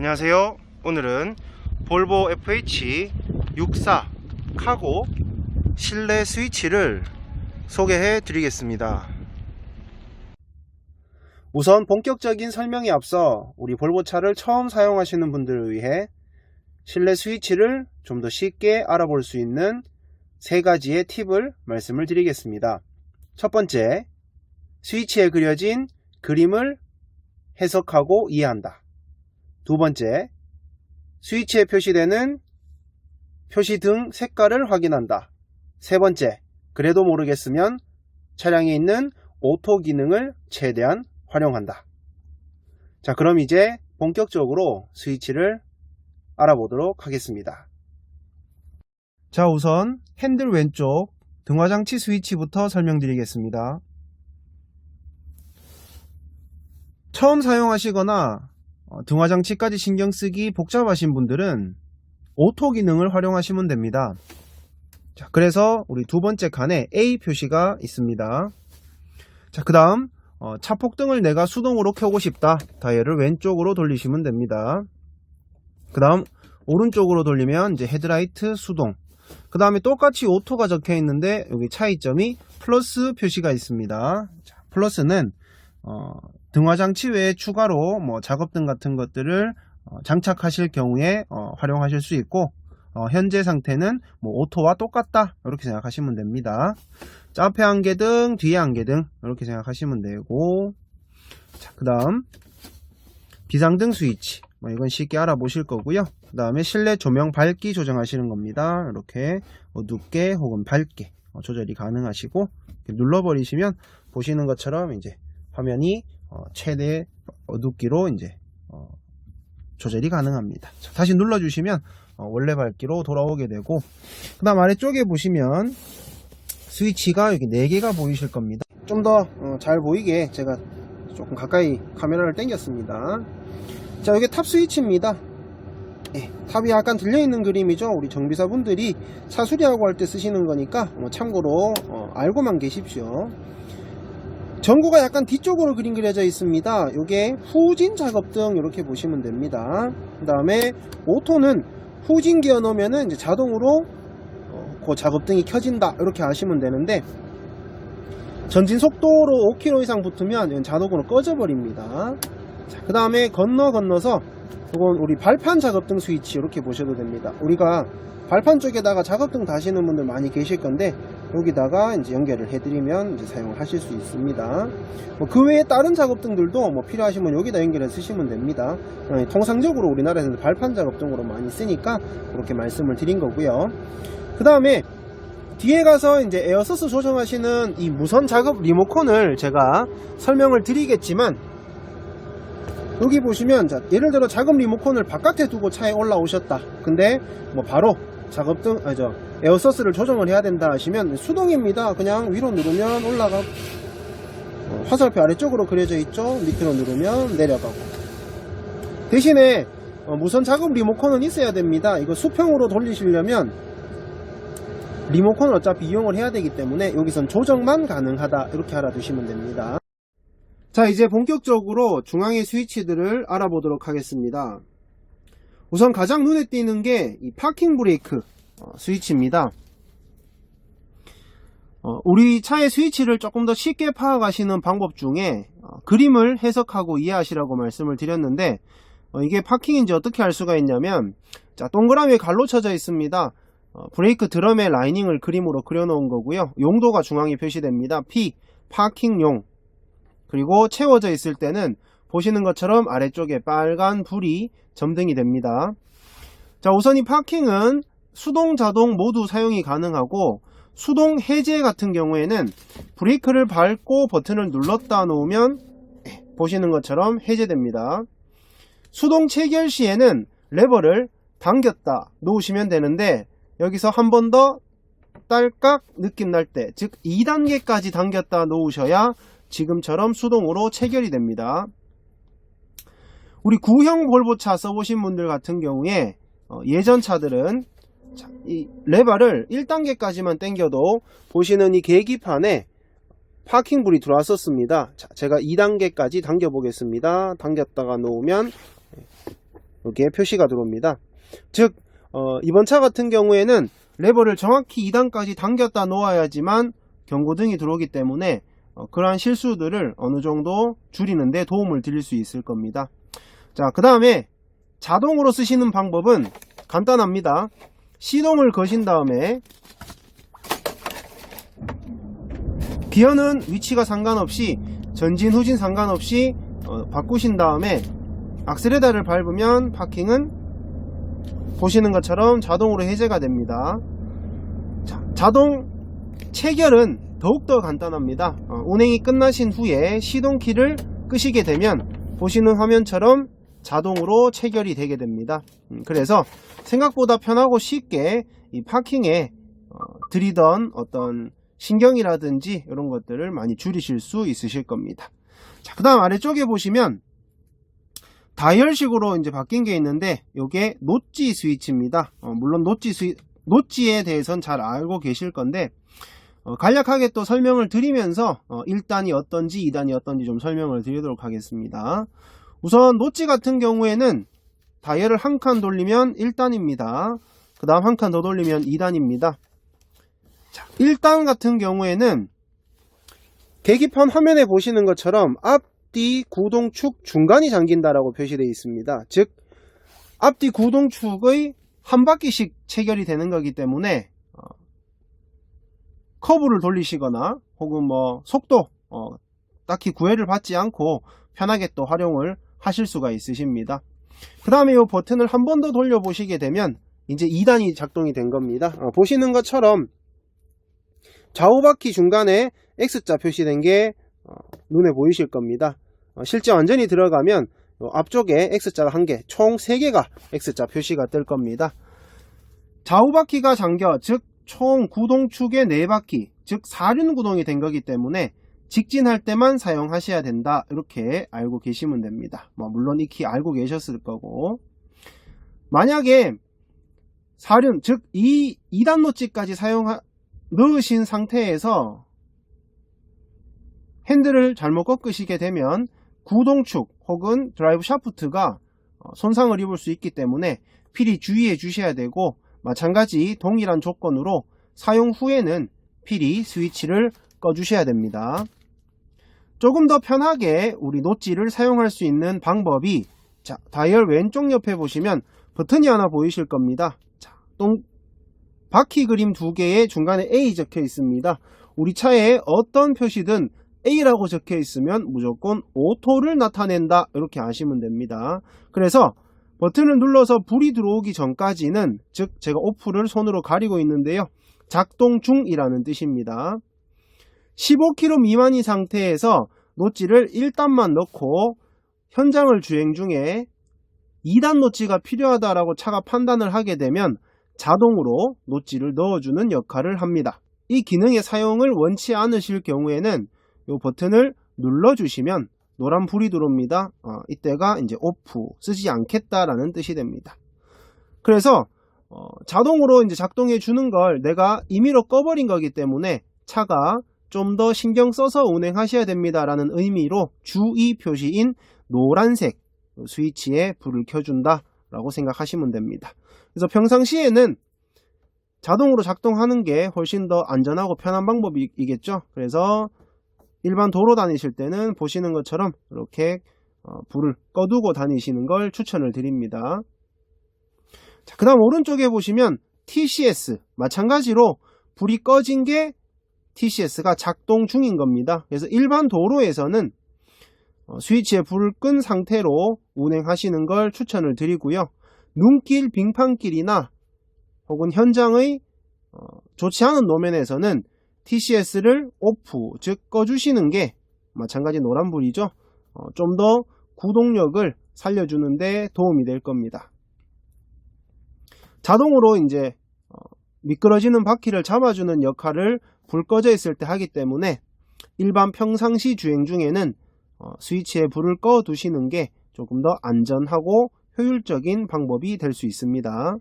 안녕하세요. 오늘은 볼보 FH64 카고 실내 스위치를 소개해 드리겠습니다. 우선 본격적인 설명에 앞서 우리 볼보 차를 처음 사용하시는 분들을 위해 실내 스위치를 좀 더 쉽게 알아볼 수 있는 세 가지의 팁을 말씀을 드리겠습니다. 첫 번째, 스위치에 그려진 그림을 해석하고 이해한다. 두 번째, 스위치에 표시되는 표시등 색깔을 확인한다. 세 번째, 그래도 모르겠으면 차량에 있는 오토 기능을 최대한 활용한다. 자, 그럼 이제 본격적으로 스위치를 알아보도록 하겠습니다. 자, 우선 핸들 왼쪽 등화장치 스위치부터 설명드리겠습니다. 처음 사용하시거나 등화장치까지 신경쓰기 복잡하신 분들은 오토 기능을 활용하시면 됩니다. 자, 그래서 우리 두 번째 칸에 A 표시가 있습니다. 자, 그 다음 차폭등을 내가 수동으로 켜고 싶다. 다이얼을 왼쪽으로 돌리시면 됩니다. 그 다음 오른쪽으로 돌리면 이제 헤드라이트 수동. 그 다음에 똑같이 오토가 적혀 있는데 여기 차이점이 플러스 표시가 있습니다. 자, 플러스는 등화장치 외에 추가로 작업등 같은 것들을 장착하실 경우에 활용하실 수 있고, 현재 상태는 오토와 똑같다 이렇게 생각하시면 됩니다. 자, 앞에 안개등, 뒤에 안개등 이렇게 생각하시면 되고, 자, 그 다음 비상등 스위치, 이건 쉽게 알아보실 거고요. 그 다음에 실내 조명 밝기 조정하시는 겁니다. 이렇게 어둡게 혹은 밝게 조절이 가능하시고, 눌러버리시면 보시는 것처럼 이제 화면이 최대 어둡기로 이제 조절이 가능합니다. 자, 다시 눌러주시면 원래 밝기로 돌아오게 되고, 그 다음 아래쪽에 보시면 스위치가 여기 4개가 보이실 겁니다. 좀 더 잘 보이게 제가 조금 가까이 카메라를 당겼습니다. 자, 여기 탑 스위치입니다. 탑이 약간 들려있는 그림이죠. 우리 정비사분들이 차 수리하고 할 때 쓰시는 거니까 참고로 알고만 계십시오. 전구가 약간 뒤쪽으로 그림 그려져 있습니다. 이게 후진 작업등 이렇게 보시면 됩니다. 그 다음에 오토는 후진 기어 놓으면은 이제 자동으로 그 작업등이 켜진다 이렇게 아시면 되는데, 전진 속도로 5km 이상 붙으면 자동으로 꺼져 버립니다. 그 다음에 건너서 이건 우리 발판 작업등 스위치 이렇게 보셔도 됩니다. 우리가 발판 쪽에다가 작업등 다시는 분들 많이 계실 건데, 여기다가 이제 연결을 해드리면 이제 사용을 하실 수 있습니다. 그 외에 다른 작업등들도 필요하시면 여기다 연결해 쓰시면 됩니다. 통상적으로 우리나라에서는 발판 작업등으로 많이 쓰니까 그렇게 말씀을 드린 거고요. 그 다음에 뒤에 가서 이제 에어서스 조정하시는 이 무선 작업 리모컨을 제가 설명을 드리겠지만, 여기 보시면, 자, 예를 들어 작업 리모컨을 바깥에 두고 차에 올라오셨다. 근데 바로 작업등, 에어서스를 조정을 해야 된다 하시면 수동입니다. 그냥 위로 누르면 올라가고, 화살표 아래쪽으로 그려져 있죠. 밑으로 누르면 내려가고. 대신에 무선 작업 리모컨은 있어야 됩니다. 이거 수평으로 돌리시려면 리모컨을 어차피 이용을 해야 되기 때문에 여기선 조정만 가능하다 이렇게 알아두시면 됩니다. 자, 이제 본격적으로 중앙의 스위치들을 알아보도록 하겠습니다. 우선 가장 눈에 띄는 게 이 파킹 브레이크 스위치입니다. 우리 차의 스위치를 조금 더 쉽게 파악하시는 방법 중에 그림을 해석하고 이해하시라고 말씀을 드렸는데, 이게 파킹인지 어떻게 알 수가 있냐면, 자, 동그라미에 갈로 쳐져 있습니다. 브레이크 드럼의 라이닝을 그림으로 그려 놓은 거고요. 용도가 중앙에 표시됩니다. P, 파킹용. 그리고 채워져 있을 때는 보시는 것처럼 아래쪽에 빨간 불이 점등이 됩니다. 자, 우선 이 파킹은 수동, 자동 모두 사용이 가능하고, 수동 해제 같은 경우에는 브레이크를 밟고 버튼을 눌렀다 놓으면 보시는 것처럼 해제됩니다. 수동 체결 시에는 레버를 당겼다 놓으시면 되는데, 여기서 한 번 더 딸깍 느낌 날 때, 즉 2단계까지 당겼다 놓으셔야 지금처럼 수동으로 체결이 됩니다. 우리 구형 볼보차 써보신 분들 같은 경우에 예전 차들은 이 레버를 1단계까지만 당겨도 보시는 이 계기판에 파킹불이 들어왔었습니다. 자, 제가 2단계까지 당겨 보겠습니다. 당겼다가 놓으면 이렇게 표시가 들어옵니다. 즉 이번 차 같은 경우에는 레버를 정확히 2단까지 당겼다 놓아야지만 경고등이 들어오기 때문에 그러한 실수들을 어느 정도 줄이는 데 도움을 드릴 수 있을 겁니다. 자, 그 다음에 자동으로 쓰시는 방법은 간단합니다. 시동을 거신 다음에 기어는 위치가 상관없이 전진 후진 상관없이 바꾸신 다음에 악셀레다를 밟으면 파킹은 보시는 것처럼 자동으로 해제가 됩니다. 자, 자동 체결은 더욱더 간단합니다. 운행이 끝나신 후에 시동키를 끄시게 되면 보시는 화면처럼 자동으로 체결이 되게 됩니다. 그래서 생각보다 편하고 쉽게 이 파킹에 들이던 어떤 신경이라든지 이런 것들을 많이 줄이실 수 있으실 겁니다. 자, 그 다음 아래쪽에 보시면 다이얼식으로 이제 바뀐 게 있는데 이게 노찌 스위치입니다. 물론 노찌에 대해서는 잘 알고 계실 건데 간략하게 또 설명을 드리면서 1단이 어떤지 2단이 어떤지 좀 설명을 드리도록 하겠습니다. 우선 노찌 같은 경우에는 다이얼을 한 칸 돌리면 1단입니다. 그 다음 한 칸 더 돌리면 2단입니다. 자, 1단 같은 경우에는 계기판 화면에 보시는 것처럼 앞뒤 구동축 중간이 잠긴다라고 표시되어 있습니다. 즉 앞뒤 구동축의 한 바퀴씩 체결이 되는 거기 때문에 커브를 돌리시거나 혹은 뭐 속도 딱히 구애를 받지 않고 편하게 또 활용을 하실 수가 있으십니다. 그 다음에 이 버튼을 한 번 더 돌려 보시게 되면 이제 2단이 작동이 된 겁니다. 보시는 것처럼 좌우 바퀴 중간에 X자 표시된 게 눈에 보이실 겁니다. 실제 완전히 들어가면 앞쪽에 X자가 1개, 총 3개가 X자 표시가 뜰 겁니다. 좌우 바퀴가 잠겨, 즉 총 구동축의 4바퀴, 즉 4륜 구동이 된 거기 때문에 직진할 때만 사용하셔야 된다, 이렇게 알고 계시면 됩니다. 물론 익히 알고 계셨을 거고, 만약에 4륜, 즉 2단 노치까지 넣으신 상태에서 핸들을 잘못 꺾으시게 되면 구동축 혹은 드라이브 샤프트가 손상을 입을 수 있기 때문에 필히 주의해 주셔야 되고, 마찬가지 동일한 조건으로 사용 후에는 필히 스위치를 꺼 주셔야 됩니다. 조금 더 편하게 우리 노찌를 사용할 수 있는 방법이, 자, 다이얼 왼쪽 옆에 보시면 버튼이 하나 보이실 겁니다. 자, 바퀴 그림 2개에 중간에 A 적혀 있습니다. 우리 차에 어떤 표시든 A라고 적혀 있으면 무조건 오토를 나타낸다, 이렇게 아시면 됩니다. 그래서 버튼을 눌러서 불이 들어오기 전까지는, 즉 제가 오프를 손으로 가리고 있는데요, 작동 중이라는 뜻입니다. 15km 미만인 상태에서 노찌를 1단만 넣고 현장을 주행 중에 2단 노찌가 필요하다라고 차가 판단을 하게 되면 자동으로 노찌를 넣어주는 역할을 합니다. 이 기능의 사용을 원치 않으실 경우에는 이 버튼을 눌러주시면 노란 불이 들어옵니다. 이때가 이제 오프, 쓰지 않겠다라는 뜻이 됩니다. 그래서 자동으로 이제 작동해 주는 걸 내가 임의로 꺼버린 거기 때문에 차가 좀 더 신경 써서 운행하셔야 됩니다라는 의미로 주의 표시인 노란색 스위치에 불을 켜준다 라고 생각하시면 됩니다. 그래서 평상시에는 자동으로 작동하는 게 훨씬 더 안전하고 편한 방법이겠죠. 그래서 일반 도로 다니실 때는 보시는 것처럼 이렇게 불을 꺼두고 다니시는 걸 추천을 드립니다. 자, 그 다음 오른쪽에 보시면 TCS, 마찬가지로 불이 꺼진 게 TCS가 작동 중인 겁니다. 그래서 일반 도로에서는 스위치에 불을 끈 상태로 운행하시는 걸 추천을 드리고요. 눈길, 빙판길이나 혹은 현장의 좋지 않은 노면에서는 TCS를 오프, 즉 꺼주시는 게, 마찬가지 노란불이죠, 좀 더 구동력을 살려주는데 도움이 될 겁니다. 자동으로 이제 미끄러지는 바퀴를 잡아주는 역할을 불 꺼져 있을 때 하기 때문에 일반 평상시 주행 중에는 스위치에 불을 꺼 두시는 게 조금 더 안전하고 효율적인 방법이 될 수 있습니다.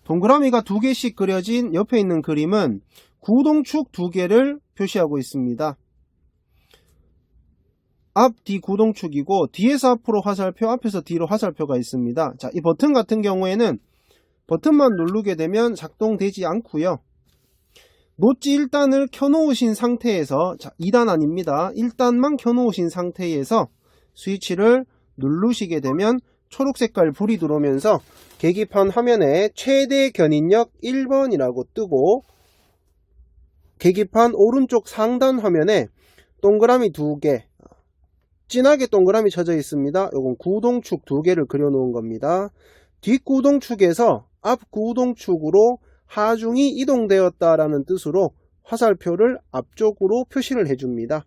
동그라미가 2개씩 그려진 옆에 있는 그림은 구동축 2개를 표시하고 있습니다. 앞, 뒤 구동축이고 뒤에서 앞으로 화살표, 앞에서 뒤로 화살표가 있습니다. 자, 이 버튼 같은 경우에는 버튼만 누르게 되면 작동되지 않고요. 노치 1단을 켜놓으신 상태에서, 자, 2단 아닙니다. 1단만 켜놓으신 상태에서 스위치를 누르시게 되면 초록 색깔 불이 들어오면서 계기판 화면에 최대 견인력 1번이라고 뜨고, 계기판 오른쪽 상단 화면에 동그라미 2개, 진하게 동그라미 쳐져 있습니다. 요건 구동축 2개를 그려 놓은 겁니다. 뒷구동축에서 앞구동축으로 하중이 이동되었다라는 뜻으로 화살표를 앞쪽으로 표시를 해줍니다.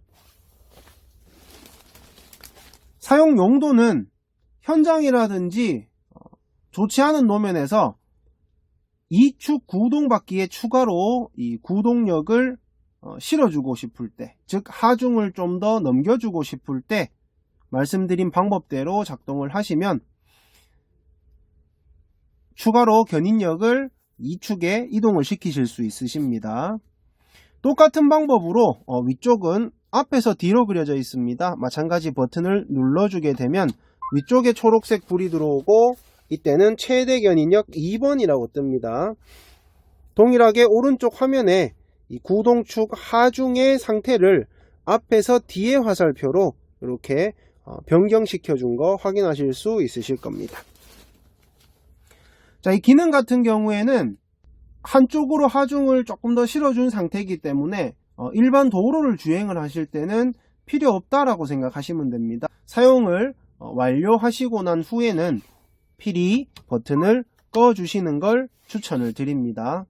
사용 용도는 현장이라든지 좋지 않은 노면에서 2축 구동바퀴에 추가로 이 구동력을 실어주고 싶을 때, 즉 하중을 좀 더 넘겨주고 싶을 때 말씀드린 방법대로 작동을 하시면 추가로 견인력을 2축에 이동을 시키실 수 있으십니다. 똑같은 방법으로 위쪽은 앞에서 뒤로 그려져 있습니다. 마찬가지 버튼을 눌러주게 되면 위쪽에 초록색 불이 들어오고, 이때는 최대 견인력 2번이라고 뜹니다. 동일하게 오른쪽 화면에 이 구동축 하중의 상태를 앞에서 뒤의 화살표로 이렇게 변경시켜 준 거 확인하실 수 있으실 겁니다. 자, 이 기능 같은 경우에는 한쪽으로 하중을 조금 더 실어준 상태이기 때문에 일반 도로를 주행을 하실 때는 필요 없다라고 생각하시면 됩니다. 사용을 완료하시고 난 후에는 필히 버튼을 꺼 주시는 걸 추천을 드립니다.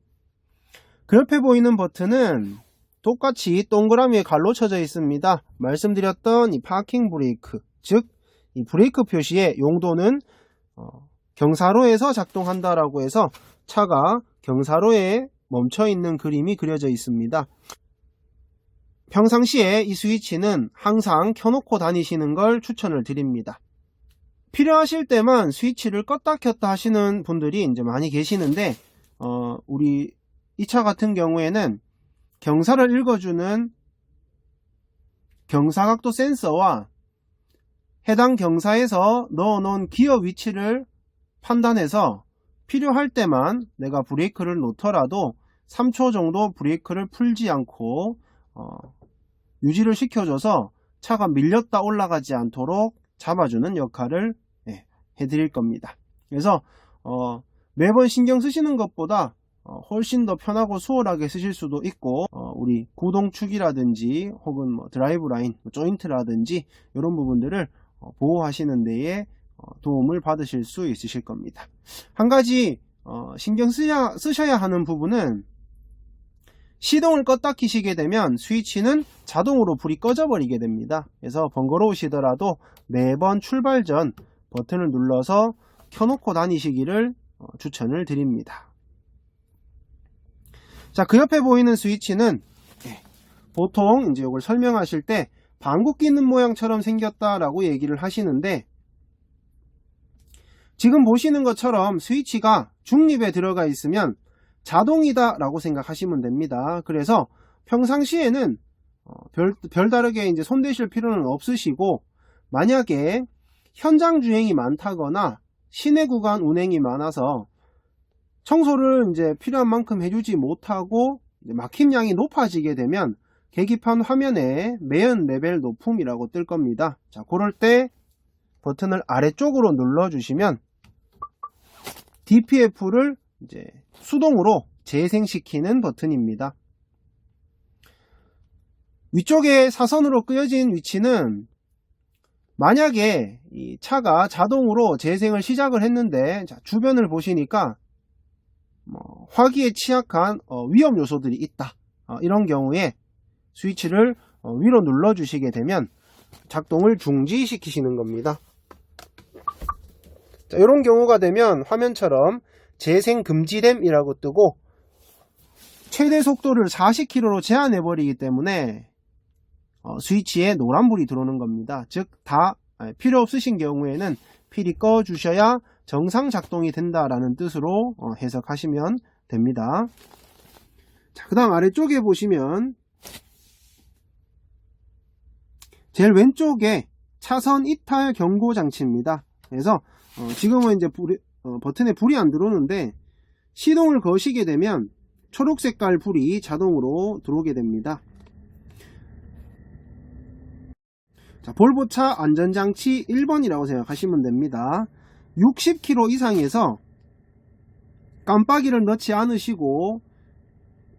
그 옆에 보이는 버튼은 똑같이 동그라미에 갈로 쳐져 있습니다. 말씀드렸던 이 파킹 브레이크, 즉 이 브레이크 표시의 용도는 경사로에서 작동한다라고 해서 차가 경사로에 멈춰 있는 그림이 그려져 있습니다. 평상시에 이 스위치는 항상 켜놓고 다니시는 걸 추천을 드립니다. 필요하실 때만 스위치를 껐다 켰다 하시는 분들이 이제 많이 계시는데, 우리 이 차 같은 경우에는 경사를 읽어주는 경사각도 센서와 해당 경사에서 넣어놓은 기어 위치를 판단해서 필요할 때만 내가 브레이크를 놓더라도 3초 정도 브레이크를 풀지 않고 유지를 시켜줘서 차가 밀렸다 올라가지 않도록 잡아주는 역할을 해드릴 겁니다. 그래서 매번 신경 쓰시는 것보다 훨씬 더 편하고 수월하게 쓰실 수도 있고, 우리 구동축이라든지 혹은 드라이브 라인, 조인트라든지 이런 부분들을 보호하시는 데에 도움을 받으실 수 있으실 겁니다. 한 가지 신경 쓰셔야 하는 부분은, 시동을 껐다 키시게 되면 스위치는 자동으로 불이 꺼져 버리게 됩니다. 그래서 번거로우시더라도 매번 출발 전 버튼을 눌러서 켜놓고 다니시기를 추천을 드립니다. 자, 그 옆에 보이는 스위치는 보통 이제 이걸 설명하실 때 방구 끼는 모양처럼 생겼다라고 얘기를 하시는데, 지금 보시는 것처럼 스위치가 중립에 들어가 있으면 자동이다 라고 생각하시면 됩니다. 그래서 평상시에는 별다르게 이제 손대실 필요는 없으시고, 만약에 현장 주행이 많다거나 시내 구간 운행이 많아서 청소를 이제 필요한 만큼 해주지 못하고 막힘량이 높아지게 되면 계기판 화면에 매연 레벨 높음이라고 뜰 겁니다. 자, 그럴 때 버튼을 아래쪽으로 눌러주시면 DPF를 이제 수동으로 재생시키는 버튼입니다. 위쪽에 사선으로 끄여진 위치는 만약에 이 차가 자동으로 재생을 시작을 했는데, 자, 주변을 보시니까 화기에 취약한 위험 요소들이 있다, 이런 경우에 스위치를 위로 눌러 주시게 되면 작동을 중지시키시는 겁니다. 자, 이런 경우가 되면 화면처럼 재생 금지됨이라고 뜨고 최대 속도를 40km로 제한해 버리기 때문에 스위치에 노란불이 들어오는 겁니다. 즉 다 필요 없으신 경우에는 필히 꺼 주셔야 정상 작동이 된다라는 뜻으로 해석하시면 됩니다. 자, 그 다음 아래쪽에 보시면 제일 왼쪽에 차선 이탈 경고 장치입니다. 그래서 지금은 이제 버튼에 불이 안 들어오는데 시동을 거시게 되면 초록 색깔 불이 자동으로 들어오게 됩니다. 자, 볼보차 안전장치 1번이라고 생각하시면 됩니다. 60km 이상에서 깜빡이를 넣지 않으시고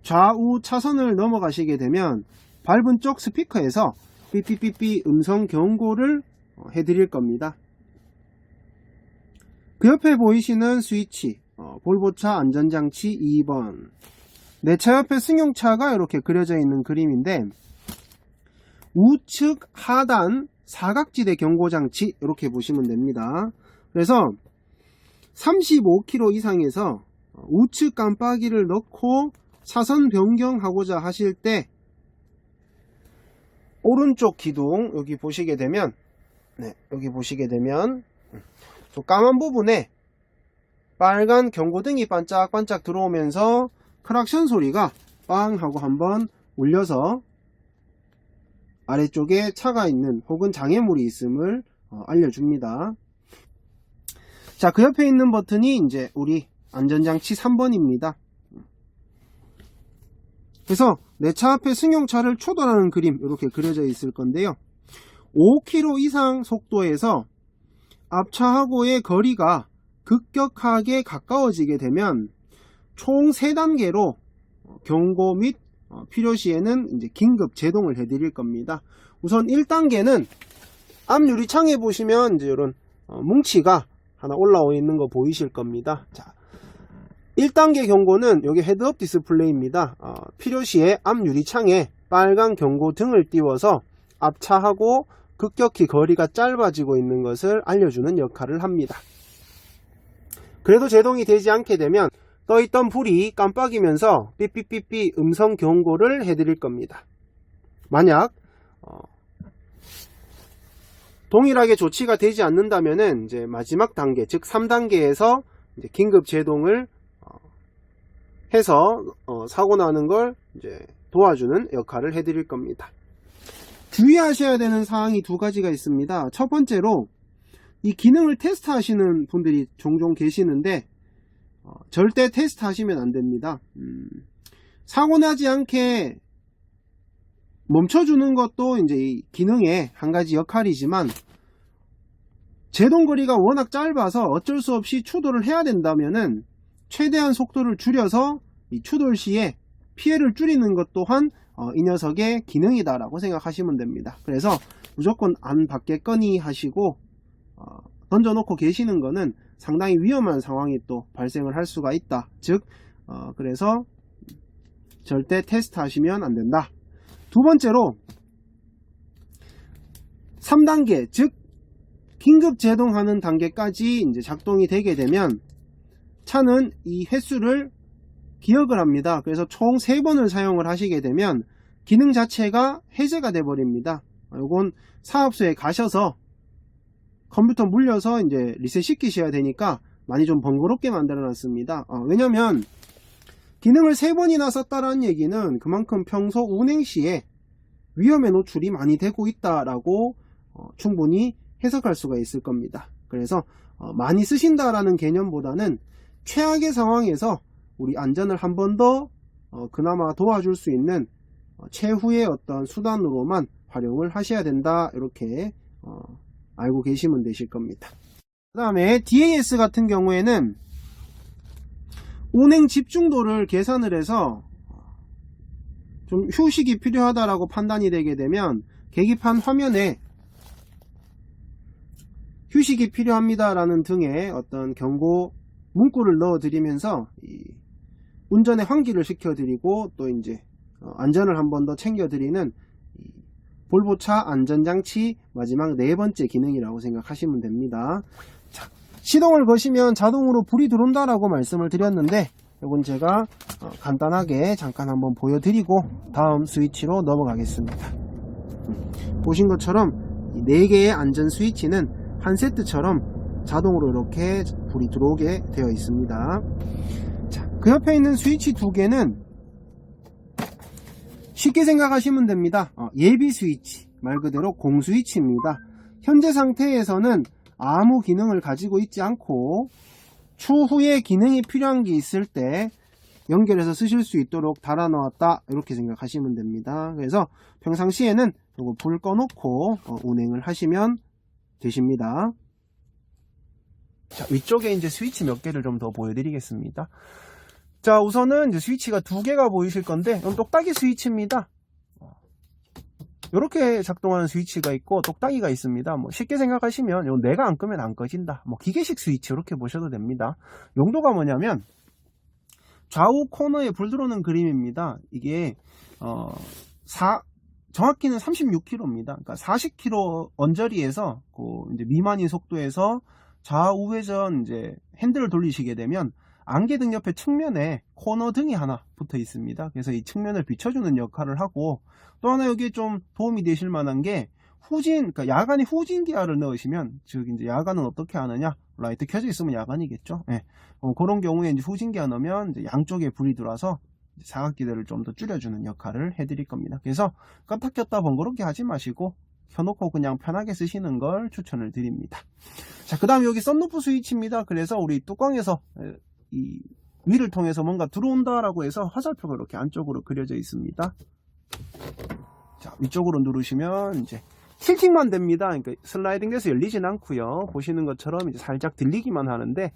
좌우 차선을 넘어가시게 되면 밟은 쪽 스피커에서 삐삐삐삐 음성 경고를 해드릴 겁니다. 그 옆에 보이시는 스위치 볼보차 안전장치 2번, 내 차 옆에 승용차가 이렇게 그려져 있는 그림인데 우측 하단 사각지대 경고장치 이렇게 보시면 됩니다. 그래서 35km 이상에서 우측 깜빡이를 넣고 차선 변경하고자 하실 때 오른쪽 기둥 여기 보시게 되면 저 까만 부분에 빨간 경고등이 반짝반짝 들어오면서 크락션 소리가 빵 하고 한번 울려서 아래쪽에 차가 있는 혹은 장애물이 있음을 알려줍니다. 자, 그 옆에 있는 버튼이 이제 우리 안전장치 3번입니다. 그래서 내 차 앞에 승용차를 초돌하는 그림 이렇게 그려져 있을 건데요. 5km 이상 속도에서 앞차하고의 거리가 급격하게 가까워지게 되면 총 3단계로 경고 및 필요시에는 이제 긴급 제동을 해드릴 겁니다. 우선 1단계는 앞 유리창에 보시면 이제 이런 뭉치가 하나 올라와 있는 거 보이실 겁니다. 자, 1단계 경고는 여기 헤드업 디스플레이입니다. 필요시에 앞 유리창에 빨간 경고등을 띄워서 앞차하고 급격히 거리가 짧아지고 있는 것을 알려주는 역할을 합니다. 그래도 제동이 되지 않게 되면 떠있던 불이 깜빡이면서 삐삐삐삐 음성 경고를 해드릴 겁니다. 만약 동일하게 조치가 되지 않는다면은 이제 마지막 단계, 즉 3단계에서 이제 긴급 제동을 해서 사고 나는 걸 이제 도와주는 역할을 해드릴 겁니다. 주의하셔야 되는 사항이 두 가지가 있습니다. 첫 번째로 이 기능을 테스트 하시는 분들이 종종 계시는데 절대 테스트 하시면 안 됩니다. 사고 나지 않게 멈춰주는 것도 이제 이 기능의 한 가지 역할이지만 제동거리가 워낙 짧아서 어쩔 수 없이 추돌을 해야 된다면은 최대한 속도를 줄여서 이 추돌 시에 피해를 줄이는 것 또한 이 녀석의 기능이다 라고 생각하시면 됩니다. 그래서 무조건 안 받겠거니 하시고 던져놓고 계시는 거는 상당히 위험한 상황이 또 발생을 할 수가 있다. 즉 그래서 절대 테스트 하시면 안 된다. 두 번째로 3단계, 즉 긴급 제동하는 단계까지 이제 작동이 되게 되면 차는 이 횟수를 기억을 합니다. 그래서 총 3번을 사용을 하시게 되면 기능 자체가 해제가 돼 버립니다. 이건 사업소에 가셔서 컴퓨터 물려서 이제 리셋 시키셔야 되니까 많이 좀 번거롭게 만들어 놨습니다. 왜냐면 기능을 3번이나 썼다라는 얘기는 그만큼 평소 운행 시에 위험에 노출이 많이 되고 있다라고 충분히 해석할 수가 있을 겁니다. 그래서 많이 쓰신다라는 개념보다는 최악의 상황에서 우리 안전을 한 번 더 그나마 도와줄 수 있는 최후의 어떤 수단으로만 활용을 하셔야 된다, 이렇게 알고 계시면 되실 겁니다. 그 다음에 DAS 같은 경우에는 운행 집중도를 계산을 해서 좀 휴식이 필요하다라고 판단이 되게 되면 계기판 화면에 휴식이 필요합니다 라는 등의 어떤 경고 문구를 넣어 드리면서 운전에 환기를 시켜 드리고 또 이제 안전을 한 번 더 챙겨 드리는 볼보차 안전장치 마지막 4번째 기능이라고 생각하시면 됩니다. 자, 시동을 거시면 자동으로 불이 들어온다라고 말씀을 드렸는데 이건 제가 간단하게 잠깐 한번 보여드리고 다음 스위치로 넘어가겠습니다. 보신 것처럼 이 4개의 안전 스위치는 한 세트처럼 자동으로 이렇게 불이 들어오게 되어 있습니다. 자, 그 옆에 있는 스위치 2개는 쉽게 생각하시면 됩니다. 예비 스위치, 말 그대로 공스위치입니다. 현재 상태에서는 아무 기능을 가지고 있지 않고 추후에 기능이 필요한 게 있을 때 연결해서 쓰실 수 있도록 달아 놓았다, 이렇게 생각하시면 됩니다. 그래서 평상시에는 이거 불 꺼놓고 운행을 하시면 되십니다. 자, 위쪽에 이제 스위치 몇 개를 좀 더 보여드리겠습니다. 자, 우선은 이제 스위치가 두 개가 보이실 건데, 이건 똑딱이 스위치입니다. 이렇게 작동하는 스위치가 있고 똑딱이가 있습니다. 뭐 쉽게 생각하시면 요 내가 안 끄면 안 꺼진다, 뭐 기계식 스위치 이렇게 보셔도 됩니다. 용도가 뭐냐면 좌우 코너에 불 들어오는 그림입니다. 이게 정확히는 36km입니다. 그러니까 40km 언저리에서 이제 미만인 속도에서 좌우 회전 이제 핸들을 돌리시게 되면 안개등 옆에 측면에 코너 등이 하나 붙어 있습니다. 그래서 이 측면을 비춰주는 역할을 하고, 또 하나 여기에 좀 도움이 되실 만한 게 그러니까 야간에 후진 기어를 넣으시면, 즉 이제 야간은 어떻게 하느냐, 라이트 켜져 있으면 야간이겠죠. 네. 그런 경우에 이제 후진 기어 넣으면 이제 양쪽에 불이 들어와서 사각기들을 좀 더 줄여주는 역할을 해드릴 겁니다. 그래서 껐다 켰다 번거롭게 하지 마시고 켜놓고 그냥 편하게 쓰시는 걸 추천을 드립니다. 자, 그 다음에 여기 썬루프 스위치입니다. 그래서 우리 뚜껑에서 이 위를 통해서 뭔가 들어온다라고 해서 화살표가 이렇게 안쪽으로 그려져 있습니다. 자, 위쪽으로 누르시면 이제 틸팅만 됩니다. 그러니까 슬라이딩 돼서 열리진 않고요. 보시는 것처럼 이제 살짝 들리기만 하는데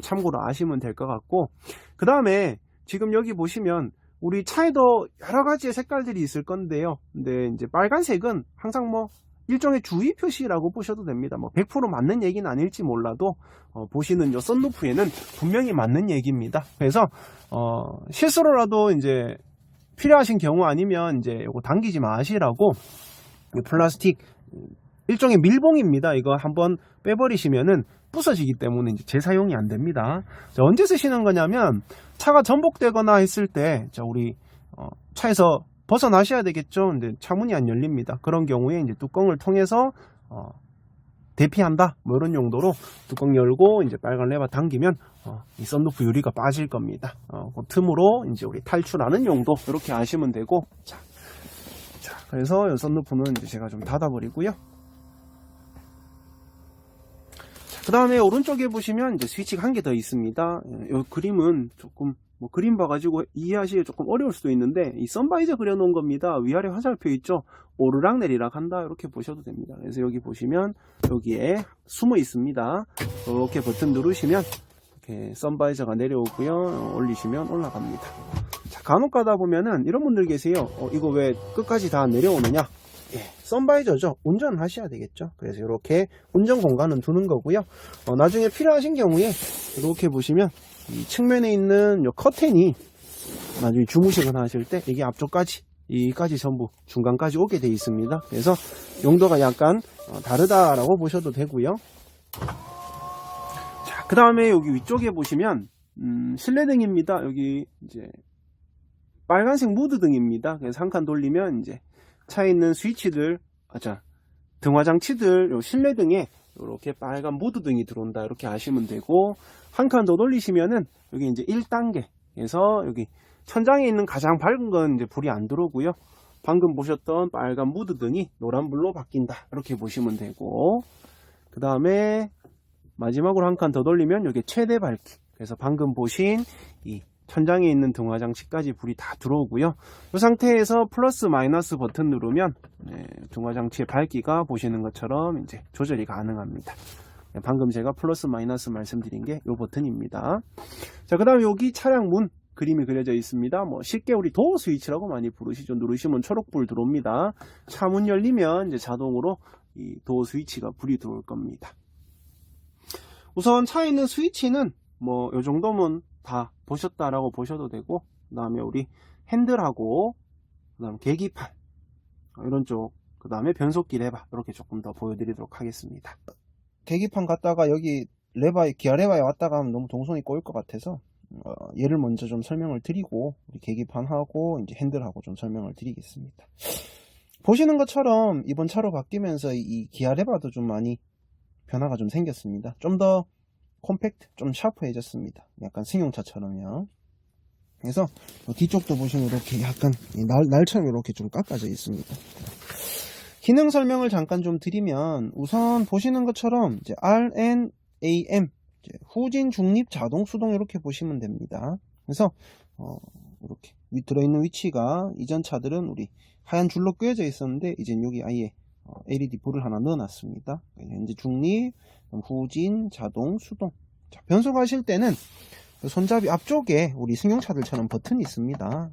참고로 아시면 될 것 같고, 그 다음에 지금 여기 보시면 우리 차에도 여러 가지의 색깔들이 있을 건데요. 근데 이제 빨간색은 항상 뭐 일종의 주의 표시라고 보셔도 됩니다. 뭐 100% 맞는 얘기는 아닐지 몰라도 보시는 요 썬루프에는 분명히 맞는 얘기입니다. 그래서 실수로라도 이제 필요하신 경우 아니면 이제 요거 당기지 마시라고, 플라스틱 일종의 밀봉입니다. 이거 한번 빼버리시면은 부서지기 때문에 이제 재사용이 안 됩니다. 자, 언제 쓰시는 거냐면 차가 전복되거나 했을 때, 자, 우리 차에서 벗어나셔야 되겠죠. 근데 차문이 안 열립니다. 그런 경우에 이제 뚜껑을 통해서 대피한다, 뭐 이런 용도로 뚜껑 열고 이제 빨간 레버 당기면 이 썬루프 유리가 빠질 겁니다. 그 틈으로 이제 우리 탈출하는 용도, 이렇게 아시면 되고, 자, 그래서 이 썬루프는 이제 제가 좀 닫아버리고요. 그 다음에 오른쪽에 보시면 이제 스위치가 한 개 더 있습니다. 이 그림은 조금 뭐 그림 봐가지고 이해하시기 조금 어려울 수도 있는데, 이 선바이저 그려놓은 겁니다. 위아래 화살표 있죠? 오르락 내리락 한다, 이렇게 보셔도 됩니다. 그래서 여기 보시면 여기에 숨어 있습니다. 이렇게 버튼 누르시면 이렇게 선바이저가 내려오고요, 올리시면 올라갑니다. 자, 간혹 가다 보면은 이런 분들 계세요. 이거 왜 끝까지 다 내려오느냐? 예, 선바이저죠. 운전을 하셔야 되겠죠. 그래서 이렇게 운전 공간은 두는 거고요. 나중에 필요하신 경우에 이렇게 보시면 이 측면에 있는 요 커튼이 나중에 주무시거나 하실 때 이게 앞쪽까지, 이까지 전부 중간까지 오게 되어 있습니다. 그래서 용도가 약간 다르다라고 보셔도 되고요. 자, 그 다음에 여기 위쪽에 보시면 실내등입니다. 여기 이제 빨간색 무드등입니다. 그래서 한 칸 돌리면 이제 차에 있는 스위치들, 등화장치들, 요 실내등에 이렇게 빨간 무드등이 들어온다, 이렇게 아시면 되고, 한 칸 더 돌리시면은 여기 이제 1단계에서 여기 천장에 있는 가장 밝은 건 이제 불이 안 들어오고요. 방금 보셨던 빨간 무드등이 노란불로 바뀐다, 이렇게 보시면 되고, 그 다음에 마지막으로 한 칸 더 돌리면 여기 최대 밝기, 그래서 방금 보신 이 천장에 있는 등화장치까지 불이 다 들어오고요. 이 상태에서 플러스 마이너스 버튼 누르면 등화장치의 밝기가 보시는 것처럼 이제 조절이 가능합니다. 방금 제가 플러스 마이너스 말씀드린 게 이 버튼입니다. 자, 그 다음에 여기 차량 문 그림이 그려져 있습니다. 뭐 쉽게 우리 도어 스위치라고 많이 부르시죠. 누르시면 초록불 들어옵니다. 차 문 열리면 이제 자동으로 이 도어 스위치가 불이 들어올 겁니다. 우선 차에 있는 스위치는 뭐 이 정도면 다 보셨다라고 보셔도 되고, 그 다음에 우리 핸들하고, 그 다음 계기판, 이런 쪽, 그 다음에 변속기 레버, 이렇게 조금 더 보여드리도록 하겠습니다. 계기판 갔다가 여기 레버에, 기아 레버에 왔다가 하면 너무 동선이 꼬일 것 같아서, 얘를 먼저 좀 설명을 드리고, 우리 계기판하고, 이제 핸들하고 좀 설명을 드리겠습니다. 보시는 것처럼 이번 차로 바뀌면서 이 기아 레버도 좀 많이 변화가 좀 생겼습니다. 좀 더 콤팩트, 좀 샤프해졌습니다. 약간 승용차처럼요. 그래서 뒤쪽도 보시면 이렇게 약간 날처럼 이렇게 좀 깎아져 있습니다. 기능 설명을 잠깐 좀 드리면 우선 보시는 것처럼 이제 RNAM 이제 후진 중립 자동 수동 이렇게 보시면 됩니다. 그래서 이렇게 들어있는 위치가 이전 차들은 우리 하얀 줄로 꿰어져 있었는데 이젠 여기 아예 LED 불을 하나 넣어놨습니다. 현재 중립, 후진, 자동, 수동. 자, 변속하실 때는 손잡이 앞쪽에 우리 승용차들처럼 버튼이 있습니다.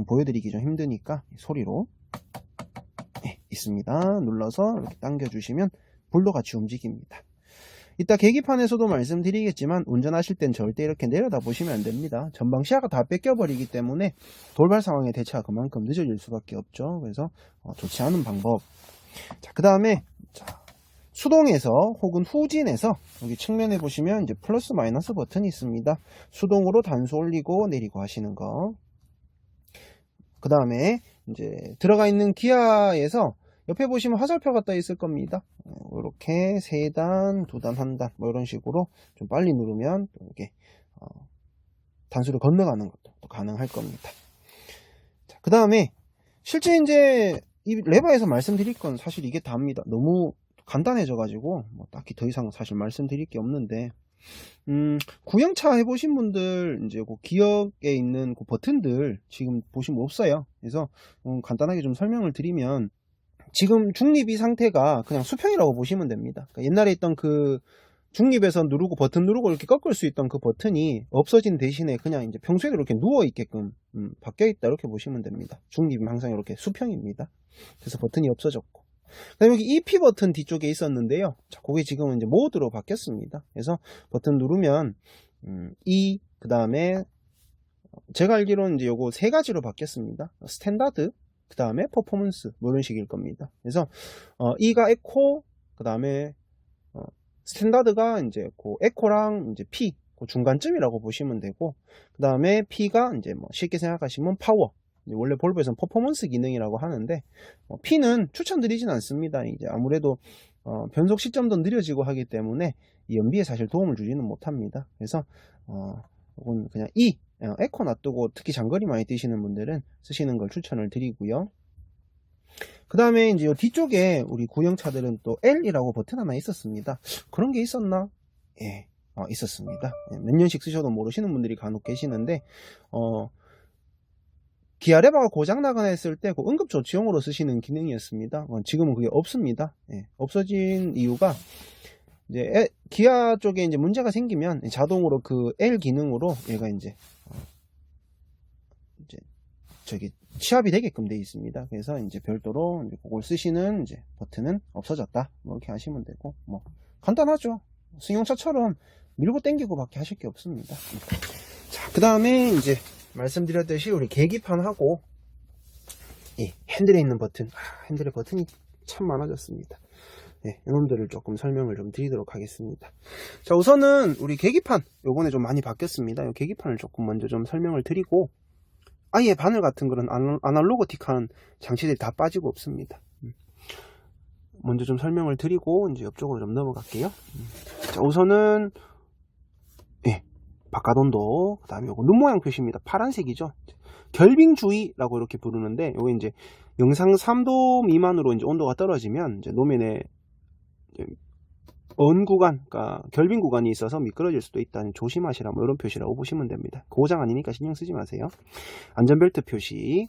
보여드리기 좀 힘드니까 소리로 있습니다. 눌러서 이렇게 당겨주시면 불도 같이 움직입니다. 이따 계기판에서도 말씀드리겠지만 운전하실 땐 절대 이렇게 내려다 보시면 안 됩니다. 전방 시야가 다 뺏겨버리기 때문에 돌발 상황의 대처가 그만큼 늦어질 수밖에 없죠. 그래서 좋지 않은 방법. 자, 그 다음에 수동에서 혹은 후진에서 여기 측면에 보시면 이제 플러스 마이너스 버튼이 있습니다. 수동으로 단수 올리고 내리고 하시는 거. 그 다음에 이제 들어가 있는 기아에서 옆에 보시면 화살표가 떠 있을 겁니다. 이렇게 3단, 2단, 1단 뭐 이런 식으로 좀 빨리 누르면 또 이게 단수를 건너가는 것도 또 가능할 겁니다. 그 다음에 실제 이제 이 레버에서 말씀드릴 건 사실 이게 다입니다. 너무 간단해져 가지고 뭐 딱히 더 이상 사실 말씀드릴 게 없는데 구형차 해보신 분들 이제 그 기억에 있는 그 버튼들 지금 보시면 없어요. 그래서 간단하게 좀 설명을 드리면 지금 중립이 상태가 그냥 수평이라고 보시면 됩니다. 그러니까 옛날에 있던 그 중립에서 누르고 버튼 누르고 이렇게 꺾을 수 있던 그 버튼이 없어진 대신에 그냥 이제 평소에도 이렇게 누워 있게끔 바뀌어 있다 이렇게 보시면 됩니다. 중립은 항상 이렇게 수평입니다. 그래서 버튼이 없어졌고, 그다음에 여기 EP 버튼 뒤쪽에 있었는데요. 자, 그게 지금은 이제 모드로 바뀌었습니다. 그래서 버튼 누르면 E, 그 다음에 제가 알기로는 이제 요거 3가지로 바뀌었습니다. 스탠다드, 그 다음에 퍼포먼스, 뭐 이런 식일 겁니다. 그래서 E가 에코, 그 다음에 스탠다드가 이제 그 에코랑 이제 P, 그 중간쯤이라고 보시면 되고, 그 다음에 P가 이제 뭐 쉽게 생각하시면 파워. 원래 볼보에서는 퍼포먼스 기능이라고 하는데 P는 추천드리진 않습니다. 이제 아무래도 변속 시점도 느려지고 하기 때문에 이 연비에 사실 도움을 주지는 못합니다. 그래서 이건 그냥 E, 에코 놔두고 특히 장거리 많이 뛰시는 분들은 쓰시는 걸 추천을 드리고요. 그 다음에 이제 뒤쪽에 우리 구형차들은 또 L이라고 버튼 하나 있었습니다. 그런 게 있었나? 예, 있었습니다. 몇 년씩 쓰셔도 모르시는 분들이 간혹 계시는데 기아 레버가 고장나거나 했을 때 그 응급조치용으로 쓰시는 기능이었습니다. 지금은 그게 없습니다. 예, 없어진 이유가 이제 기아 쪽에 이제 문제가 생기면 자동으로 그 L 기능으로 얘가 이제 저기 취합이 되게끔 되어 있습니다. 그래서 이제 별도로 이제 그걸 쓰시는 이제 버튼은 없어졌다. 뭐 이렇게 하시면 되고, 뭐 간단하죠. 승용차처럼 밀고 당기고 밖에 하실 게 없습니다. 자, 그 다음에 이제 말씀드렸듯이 우리 계기판하고 이 핸들에 있는 버튼, 핸들의 버튼이 참 많아졌습니다. 네, 이놈들을 조금 설명을 좀 드리도록 하겠습니다. 자, 우선은 우리 계기판 요번에 좀 많이 바뀌었습니다. 이 계기판을 조금 먼저 좀 설명을 드리고, 아예 바늘 같은 그런 아날로그틱한 장치들이 다 빠지고 없습니다. 먼저 좀 설명을 드리고 이제 옆쪽으로 좀 넘어갈게요. 자, 우선은 바깥 온도, 그 다음에 요거 눈 모양 표시입니다. 파란색이죠. 결빙주의라고 이렇게 부르는데, 요게 이제 영상 3도 미만으로 이제 온도가 떨어지면 이제 노면에 언 구간, 그러니까 결빙 구간이 있어서 미끄러질 수도 있다는 조심하시라, 뭐 이런 표시라고 보시면 됩니다. 고장 아니니까 신경 쓰지 마세요. 안전벨트 표시.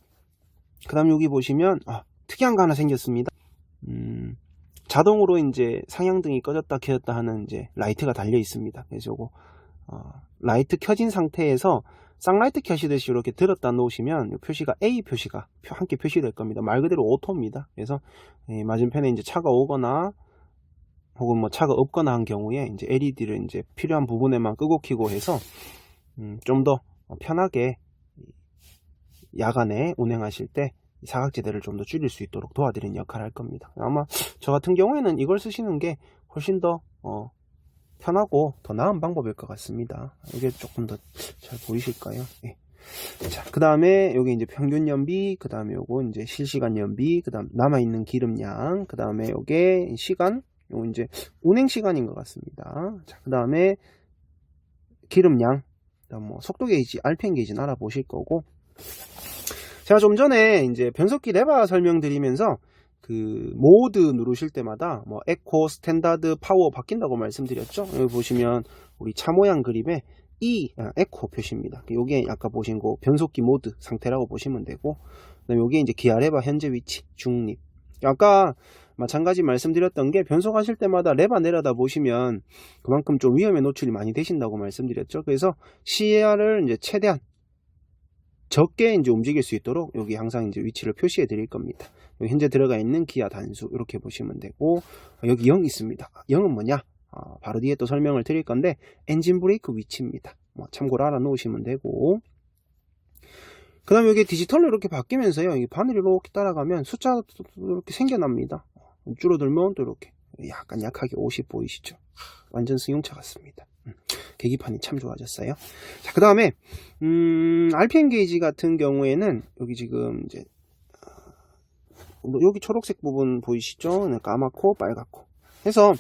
그 다음 여기 보시면 특이한 거 하나 생겼습니다. 자동으로 이제 상향등이 꺼졌다 켜졌다 하는 이제 라이트가 달려 있습니다. 그래서 요거 라이트 켜진 상태에서 쌍라이트 켜시듯이 이렇게 들었다 놓으시면 표시가 A 표시가 함께 표시될 겁니다. 말 그대로 오토입니다. 그래서 맞은편에 이제 차가 오거나 혹은 뭐 차가 없거나 한 경우에 이제 LED를 이제 필요한 부분에만 끄고 켜고 해서 좀 더 편하게 야간에 운행하실 때 사각지대를 좀 더 줄일 수 있도록 도와드리는 역할을 할 겁니다. 아마 저 같은 경우에는 이걸 쓰시는 게 훨씬 더 편하고 더 나은 방법일 것 같습니다. 이게 조금 더 잘 보이실까요? 예. 자, 그 다음에 여기 이제 평균 연비, 그 다음에 요거 이제 실시간 연비, 그 다음 남아있는 기름량, 그 다음에 요게 시간, 요거 이제 운행 시간인 것 같습니다. 자, 그 다음에 기름량, 그다음 뭐 속도 게이지, RPM 게이지는 알아보실 거고, 제가 좀 전에 이제 변속기 레바 설명드리면서 모드 누르실 때마다 뭐 에코, 스탠다드, 파워 바뀐다고 말씀드렸죠. 여기 보시면 우리 차 모양 그림에 에코 표시입니다. 요게 아까 보신 거 변속기 모드 상태라고 보시면 되고, 그다음에 요게 이제 기아 레바 현재 위치, 중립. 아까 마찬가지 말씀드렸던 게 변속하실 때마다 레바 내려다 보시면 그만큼 좀 위험에 노출이 많이 되신다고 말씀드렸죠. 그래서 시야를 이제 최대한 적게 이제 움직일 수 있도록 여기 항상 이제 위치를 표시해 드릴 겁니다. 여기 현재 들어가 있는 기아 단수 이렇게 보시면 되고, 여기 0 있습니다. 0은 뭐냐? 바로 뒤에 또 설명을 드릴 건데 엔진 브레이크 위치입니다. 참고로 알아 놓으시면 되고, 그 다음에 여기 디지털로 이렇게 바뀌면서요, 이 바늘이 이렇게 따라가면 숫자가 이렇게 생겨납니다. 줄어들면 또 이렇게 약간 약하게 50 보이시죠? 완전 승용차 같습니다. 계기판이 참 좋아졌어요. 자, 그 다음에 RPM 게이지 같은 경우에는 여기 지금 이제 여기 초록색 부분 보이시죠? 까맣고 빨갛고 해서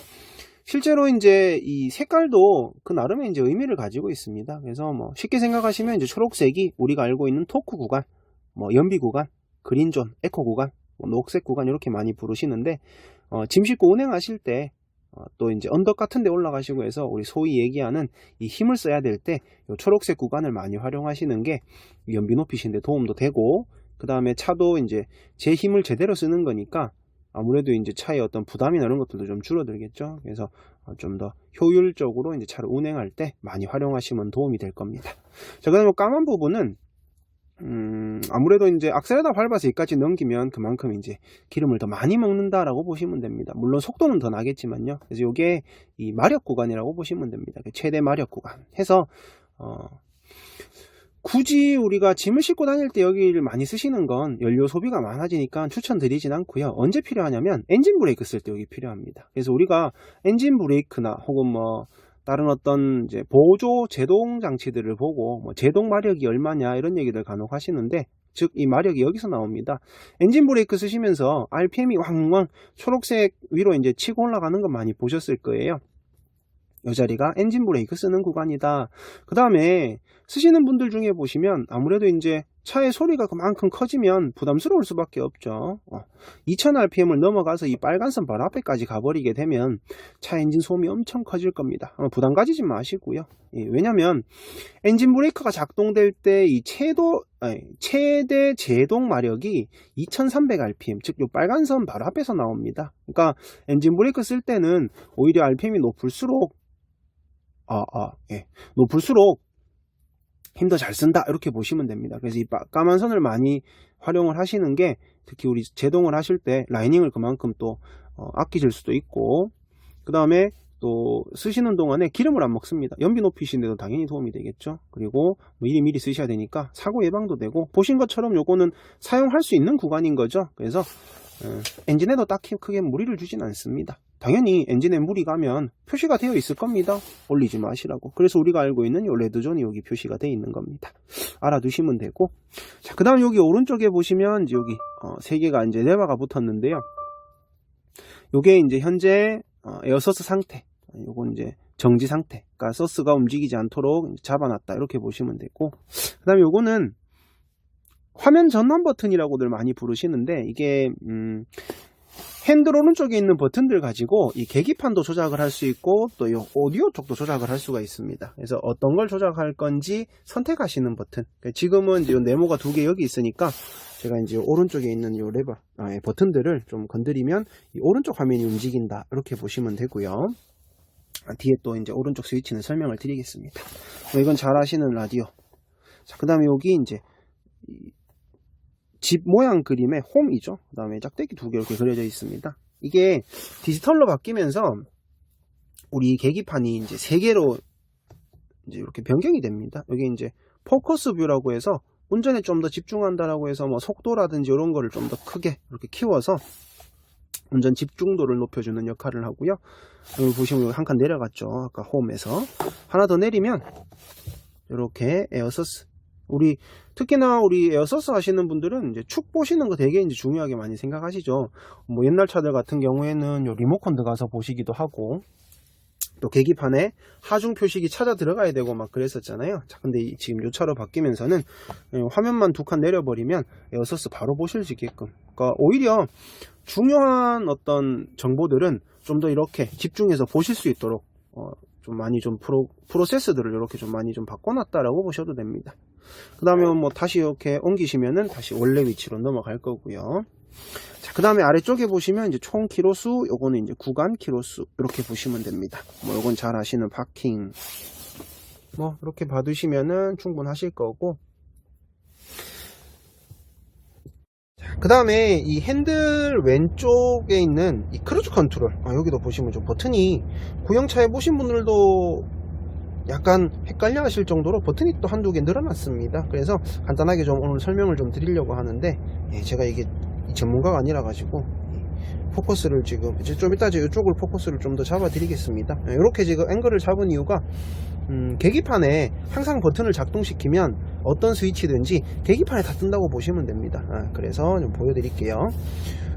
실제로 이제 이 색깔도 그 나름의 이제 의미를 가지고 있습니다. 그래서 뭐 쉽게 생각하시면 이제 초록색이 우리가 알고 있는 토크 구간, 뭐 연비 구간, 그린존, 에코 구간, 녹색 구간 이렇게 많이 부르시는데, 짐 싣고 운행하실 때 또 이제 언덕 같은 데 올라가시고 해서 우리 소위 얘기하는 이 힘을 써야 될 때 초록색 구간을 많이 활용하시는 게 연비 높이시는 데 도움도 되고, 그 다음에 차도 이제 제 힘을 제대로 쓰는 거니까 아무래도 이제 차의 어떤 부담이나 이런 것들도 좀 줄어들겠죠. 그래서 좀 더 효율적으로 이제 차를 운행할 때 많이 활용하시면 도움이 될 겁니다. 자, 그 다음에 까만 부분은 아무래도 이제 악셀에다 밟아서 여기까지 넘기면 그만큼 이제 기름을 더 많이 먹는다라고 보시면 됩니다. 물론 속도는 더 나겠지만요. 그래서 이게 이 마력 구간이라고 보시면 됩니다. 최대 마력 구간 해서 굳이 우리가 짐을 싣고 다닐 때 여기를 많이 쓰시는 건 연료 소비가 많아지니까 추천드리진 않고요. 언제 필요하냐면 엔진 브레이크 쓸 때 여기 필요합니다. 그래서 우리가 엔진 브레이크나 혹은 뭐 다른 어떤 이제 보조 제동 장치들을 보고 뭐 제동 마력이 얼마냐 이런 얘기들 간혹 하시는데, 즉 이 마력이 여기서 나옵니다. 엔진 브레이크 쓰시면서 RPM이 왕왕 초록색 위로 이제 치고 올라가는 거 많이 보셨을 거예요. 이 자리가 엔진 브레이크 쓰는 구간이다. 그 다음에 쓰시는 분들 중에 보시면 아무래도 이제 차의 소리가 그만큼 커지면 부담스러울 수밖에 없죠. 2000rpm을 넘어가서 이 빨간 선 바로 앞에까지 가버리게 되면 차 엔진 소음이 엄청 커질 겁니다. 부담 가지지 마시고요. 왜냐면 엔진 브레이크가 작동될 때 이 최대 제동 마력이 2300rpm, 즉 요 빨간 선 바로 앞에서 나옵니다. 그러니까 엔진 브레이크 쓸 때는 오히려 rpm이 높을수록 힘 더 잘 쓴다 이렇게 보시면 됩니다. 그래서 이 까만 선을 많이 활용을 하시는 게 특히 우리 제동을 하실 때 라이닝을 그만큼 또 아끼실 수도 있고, 그 다음에 또 쓰시는 동안에 기름을 안 먹습니다. 연비 높이시는데도 당연히 도움이 되겠죠. 그리고 미리미리 쓰셔야 되니까 사고 예방도 되고, 보신 것처럼 요거는 사용할 수 있는 구간인 거죠. 그래서 엔진에도 딱히 크게 무리를 주진 않습니다. 당연히 엔진에 물이 가면 표시가 되어 있을 겁니다. 올리지 마시라고. 그래서 우리가 알고 있는 요 레드존이 여기 표시가 되어 있는 겁니다. 알아두시면 되고, 자, 그 다음 여기 오른쪽에 보시면 이제 여기 3개가 이제 레바가 붙었는데요. 요게 이제 현재 에어서스 상태, 요건 이제 정지 상태, 그러니까 서스가 움직이지 않도록 잡아놨다 이렇게 보시면 되고, 그 다음에 요거는 화면 전환 버튼이라고들 많이 부르시는데, 이게 핸들 오른쪽에 있는 버튼들 가지고 이 계기판도 조작을 할 수 있고 또 이 오디오 쪽도 조작을 할 수가 있습니다. 그래서 어떤 걸 조작할 건지 선택하시는 버튼. 지금은 이제 네모가 2개 여기 있으니까 제가 이제 오른쪽에 있는 이 레버 버튼들을 좀 건드리면 이 오른쪽 화면이 움직인다 이렇게 보시면 되고요. 뒤에 또 이제 오른쪽 스위치는 설명을 드리겠습니다. 이건 잘 아시는 라디오. 자, 그 다음에 여기 이제 집 모양 그림의 홈이죠. 그 다음에 짝대기 2개 이렇게 그려져 있습니다. 이게 디지털로 바뀌면서 우리 계기판이 이제 3개로 이제 이렇게 변경이 됩니다. 여기 이제 포커스 뷰라고 해서 운전에 좀 더 집중한다라고 해서 뭐 속도라든지 이런 거를 좀 더 크게 이렇게 키워서 운전 집중도를 높여주는 역할을 하고요. 여기 보시면 한 칸 내려갔죠. 아까 홈에서 하나 더 내리면 이렇게 에어서스. 특히나 우리 에어서스 하시는 분들은 이제 축 보시는 거 되게 이제 중요하게 많이 생각하시죠. 뭐 옛날 차들 같은 경우에는 요 리모컨 들어가서 보시기도 하고, 또 계기판에 하중 표식이 찾아 들어가야 되고 막 그랬었잖아요. 자, 근데 지금 요 차로 바뀌면서는 화면만 두 칸 내려버리면 에어서스 바로 보실 수 있게끔. 그러니까 오히려 중요한 어떤 정보들은 좀 더 이렇게 집중해서 보실 수 있도록 좀 많이 좀 프로세스들을 이렇게 좀 많이 좀 바꿔놨다라고 보셔도 됩니다. 그 다음에 뭐 다시 이렇게 옮기시면은 다시 원래 위치로 넘어갈 거고요. 자, 그 다음에 아래쪽에 보시면 이제 총 키로수, 요거는 이제 구간 키로수 이렇게 보시면 됩니다. 뭐 요건 잘 아시는 파킹 뭐 이렇게 봐두시면은 충분하실 거고. 그 다음에 이 핸들 왼쪽에 있는 이 크루즈 컨트롤, 여기도 보시면 좀 버튼이 구형차 해보신 분들도 약간 헷갈려 하실 정도로 버튼이 또 한두 개 늘어났습니다. 그래서 간단하게 좀 오늘 설명을 좀 드리려고 하는데, 제가 이게 전문가가 아니라 가지고 포커스를 지금 이제 좀 이따 이쪽을 포커스를 좀 더 잡아 드리겠습니다. 이렇게 지금 앵글을 잡은 이유가 계기판에 항상 버튼을 작동시키면 어떤 스위치든지 계기판에 다 뜬다고 보시면 됩니다. 그래서 좀 보여드릴게요.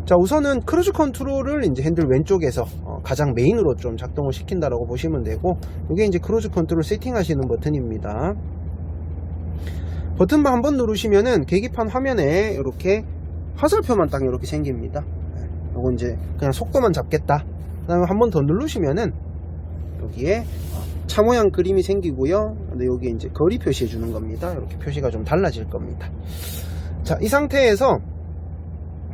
자, 우선은 크루즈 컨트롤을 이제 핸들 왼쪽에서 가장 메인으로 좀 작동을 시킨다라고 보시면 되고, 이게 이제 크루즈 컨트롤 세팅하시는 버튼입니다. 버튼만 한번 누르시면은 계기판 화면에 이렇게 화살표만 딱 이렇게 생깁니다. 요거 이제 그냥 속도만 잡겠다. 그 다음에 한 번 더 누르시면은 여기에 차 모양 그림이 생기고요. 근데 여기 이제 거리 표시해 주는 겁니다. 이렇게 표시가 좀 달라질 겁니다. 자, 이 상태에서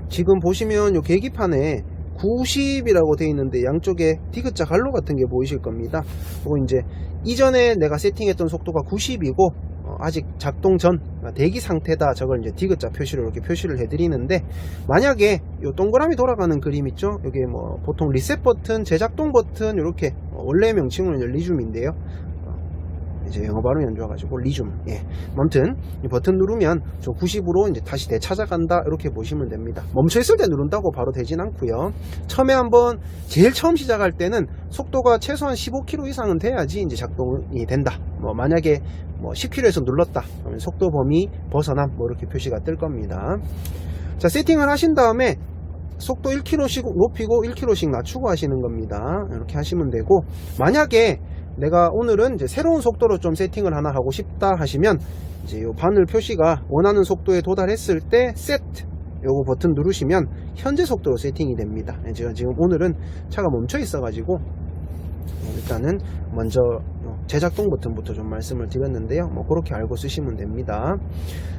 지금 보시면 요 계기판에 90이라고 되어 있는데 양쪽에 디귿자 갈로 같은 게 보이실 겁니다. 그리고 이제 이전에 내가 세팅했던 속도가 90이고 아직 작동 전 대기 상태다. 저걸 이제 디귿자 표시로 이렇게 표시를 해드리는데, 만약에 요 동그라미 돌아가는 그림 있죠? 여기 뭐 보통 리셋 버튼, 재작동 버튼 이렇게 원래 명칭은 리줌인데요. 이제 영어 발음이 안 좋아가지고 리줌. 아무튼 이 버튼 누르면 저 90으로 이제 다시 되찾아간다 이렇게 보시면 됩니다. 멈춰있을 때 누른다고 바로 되진 않고요. 처음에 한번 제일 처음 시작할 때는 속도가 최소한 15km 이상은 돼야지 이제 작동이 된다. 뭐 만약에 뭐 10km에서 눌렀다 그러면 속도 범위 벗어남 뭐 이렇게 표시가 뜰 겁니다. 자, 세팅을 하신 다음에 속도 1km씩 높이고 1km씩 낮추고 하시는 겁니다. 이렇게 하시면 되고, 만약에 내가 오늘은 이제 새로운 속도로 좀 세팅을 하나 하고 싶다 하시면 이제 요 바늘 표시가 원하는 속도에 도달했을 때 세트 요거 버튼 누르시면 현재 속도로 세팅이 됩니다. 제가 지금 오늘은 차가 멈춰 있어 가지고 일단은 먼저 재작동 버튼부터 좀 말씀을 드렸는데요. 뭐 그렇게 알고 쓰시면 됩니다.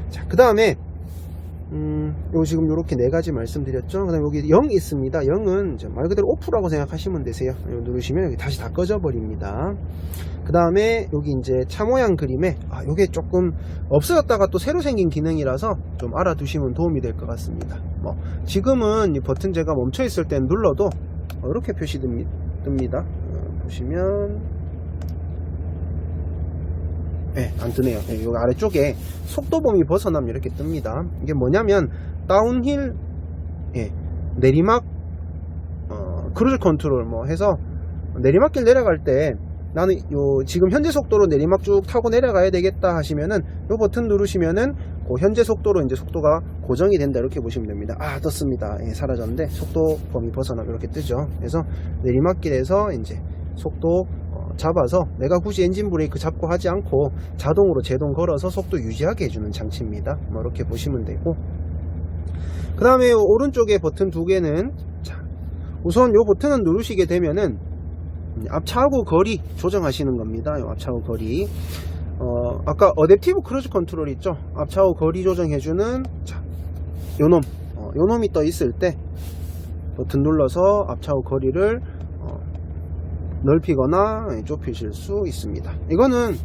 자, 그 다음에 요 지금 요렇게 네 가지 말씀드렸죠. 그 다음에 여기 0 있습니다. 0은 말 그대로 오프라고 생각하시면 되세요. 요 누르시면 여기 다시 다 꺼져 버립니다. 그 다음에 여기 이제 차 모양 그림에 요게 조금 없어졌다가 또 새로 생긴 기능이라서 좀 알아두시면 도움이 될 것 같습니다. 뭐 지금은 이 버튼 제가 멈춰 있을 땐 눌러도 이렇게 뜹니다. 보시면 안 뜨네요. 여기 아래쪽에 속도 범위 벗어나면 이렇게 뜹니다. 이게 뭐냐면 다운힐, 내리막 크루즈 컨트롤 뭐 해서 내리막길 내려갈 때 나는 요 지금 현재 속도로 내리막 쭉 타고 내려가야 되겠다 하시면은 요 버튼 누르시면은 그 현재 속도로 이제 속도가 고정이 된다 이렇게 보시면 됩니다. 떴습니다. 사라졌는데 속도 범위 벗어나 이렇게 뜨죠. 그래서 내리막길에서 이제 속도 잡아서 내가 굳이 엔진 브레이크 잡고 하지 않고 자동으로 제동 걸어서 속도 유지하게 해주는 장치입니다. 뭐 이렇게 보시면 되고, 그 다음에 오른쪽에 버튼 두 개는, 자, 우선 요 버튼을 누르시게 되면은 앞차하고 거리 조정하시는 겁니다. 요 앞차하고 거리, 아까 어댑티브 크루즈 컨트롤 있죠? 앞차하고 거리 조정해주는, 자, 요놈이 떠 있을 때 버튼 눌러서 앞차하고 거리를 넓히거나 좁히실 수 있습니다. 이거는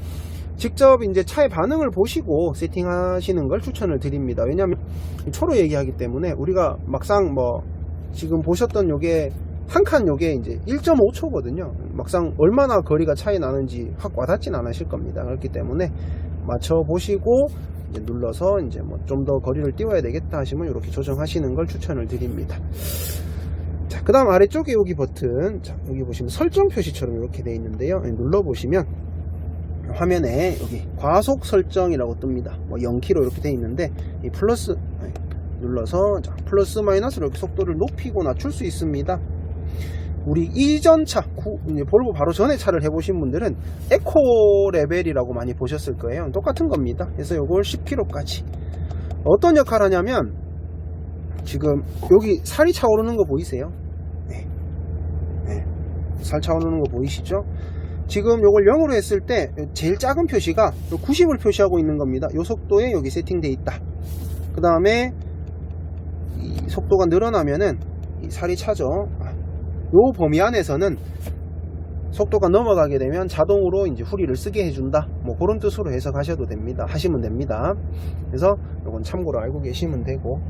직접 이제 차의 반응을 보시고 세팅하시는 걸 추천을 드립니다. 왜냐하면 초로 얘기하기 때문에 우리가 막상 뭐 지금 보셨던 요게 한 칸 요게 이제 1.5초거든요. 막상 얼마나 거리가 차이 나는지 확 와닿진 않으실 겁니다. 그렇기 때문에 맞춰 보시고 이제 눌러서 이제 뭐 좀 더 거리를 띄워야 되겠다 하시면 이렇게 조정하시는 걸 추천을 드립니다. 자, 그 다음 아래쪽에 여기 버튼, 자, 여기 보시면 설정 표시처럼 이렇게 되어 있는데요. 눌러보시면 화면에 여기 과속 설정이라고 뜹니다. 뭐 0km 이렇게 되어 있는데 이 플러스 눌러서 플러스 마이너스로 이렇게 속도를 높이고 낮출 수 있습니다. 우리 이전 차, 볼보 바로 전에 차를 해보신 분들은 에코 레벨이라고 많이 보셨을 거예요. 똑같은 겁니다. 그래서 이걸 10km까지 어떤 역할 하냐면, 지금 여기 살이 차오르는 거 보이세요? 네. 살 차오르는 거 보이시죠? 지금 요걸 0으로 했을 때 제일 작은 표시가 90을 표시하고 있는 겁니다. 요 속도에 여기 세팅되어 있다. 그 다음에 이 속도가 늘어나면은 이 살이 차죠. 요 범위 안에서는 속도가 넘어가게 되면 자동으로 이제 후리를 쓰게 해준다. 뭐 그런 뜻으로 해석하셔도 됩니다. 하시면 됩니다. 그래서 요건 참고로 알고 계시면 되고,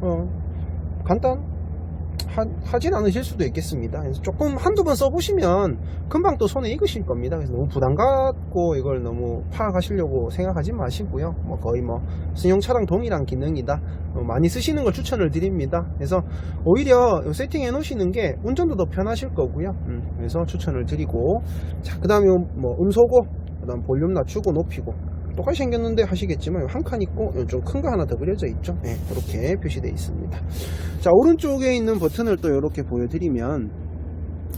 하진 않으실 수도 있겠습니다. 그래서 조금 한두 번 써보시면 금방 또 손에 익으실 겁니다. 그래서 너무 부담 갖고 이걸 너무 파악하시려고 생각하지 마시고요. 뭐 거의 뭐 승용차랑 동일한 기능이다. 많이 쓰시는 걸 추천을 드립니다. 그래서 오히려 세팅해 놓으시는 게 운전도 더 편하실 거고요. 그래서 추천을 드리고, 자, 그 다음에 뭐 음소거, 그 다음 볼륨 낮추고 높이고 똑같이 생겼는데 하시겠지만 한 칸 있고 좀 큰 거 하나 더 그려져 있죠. 네, 이렇게 표시되어 있습니다. 자, 오른쪽에 있는 버튼을 또 이렇게 보여드리면,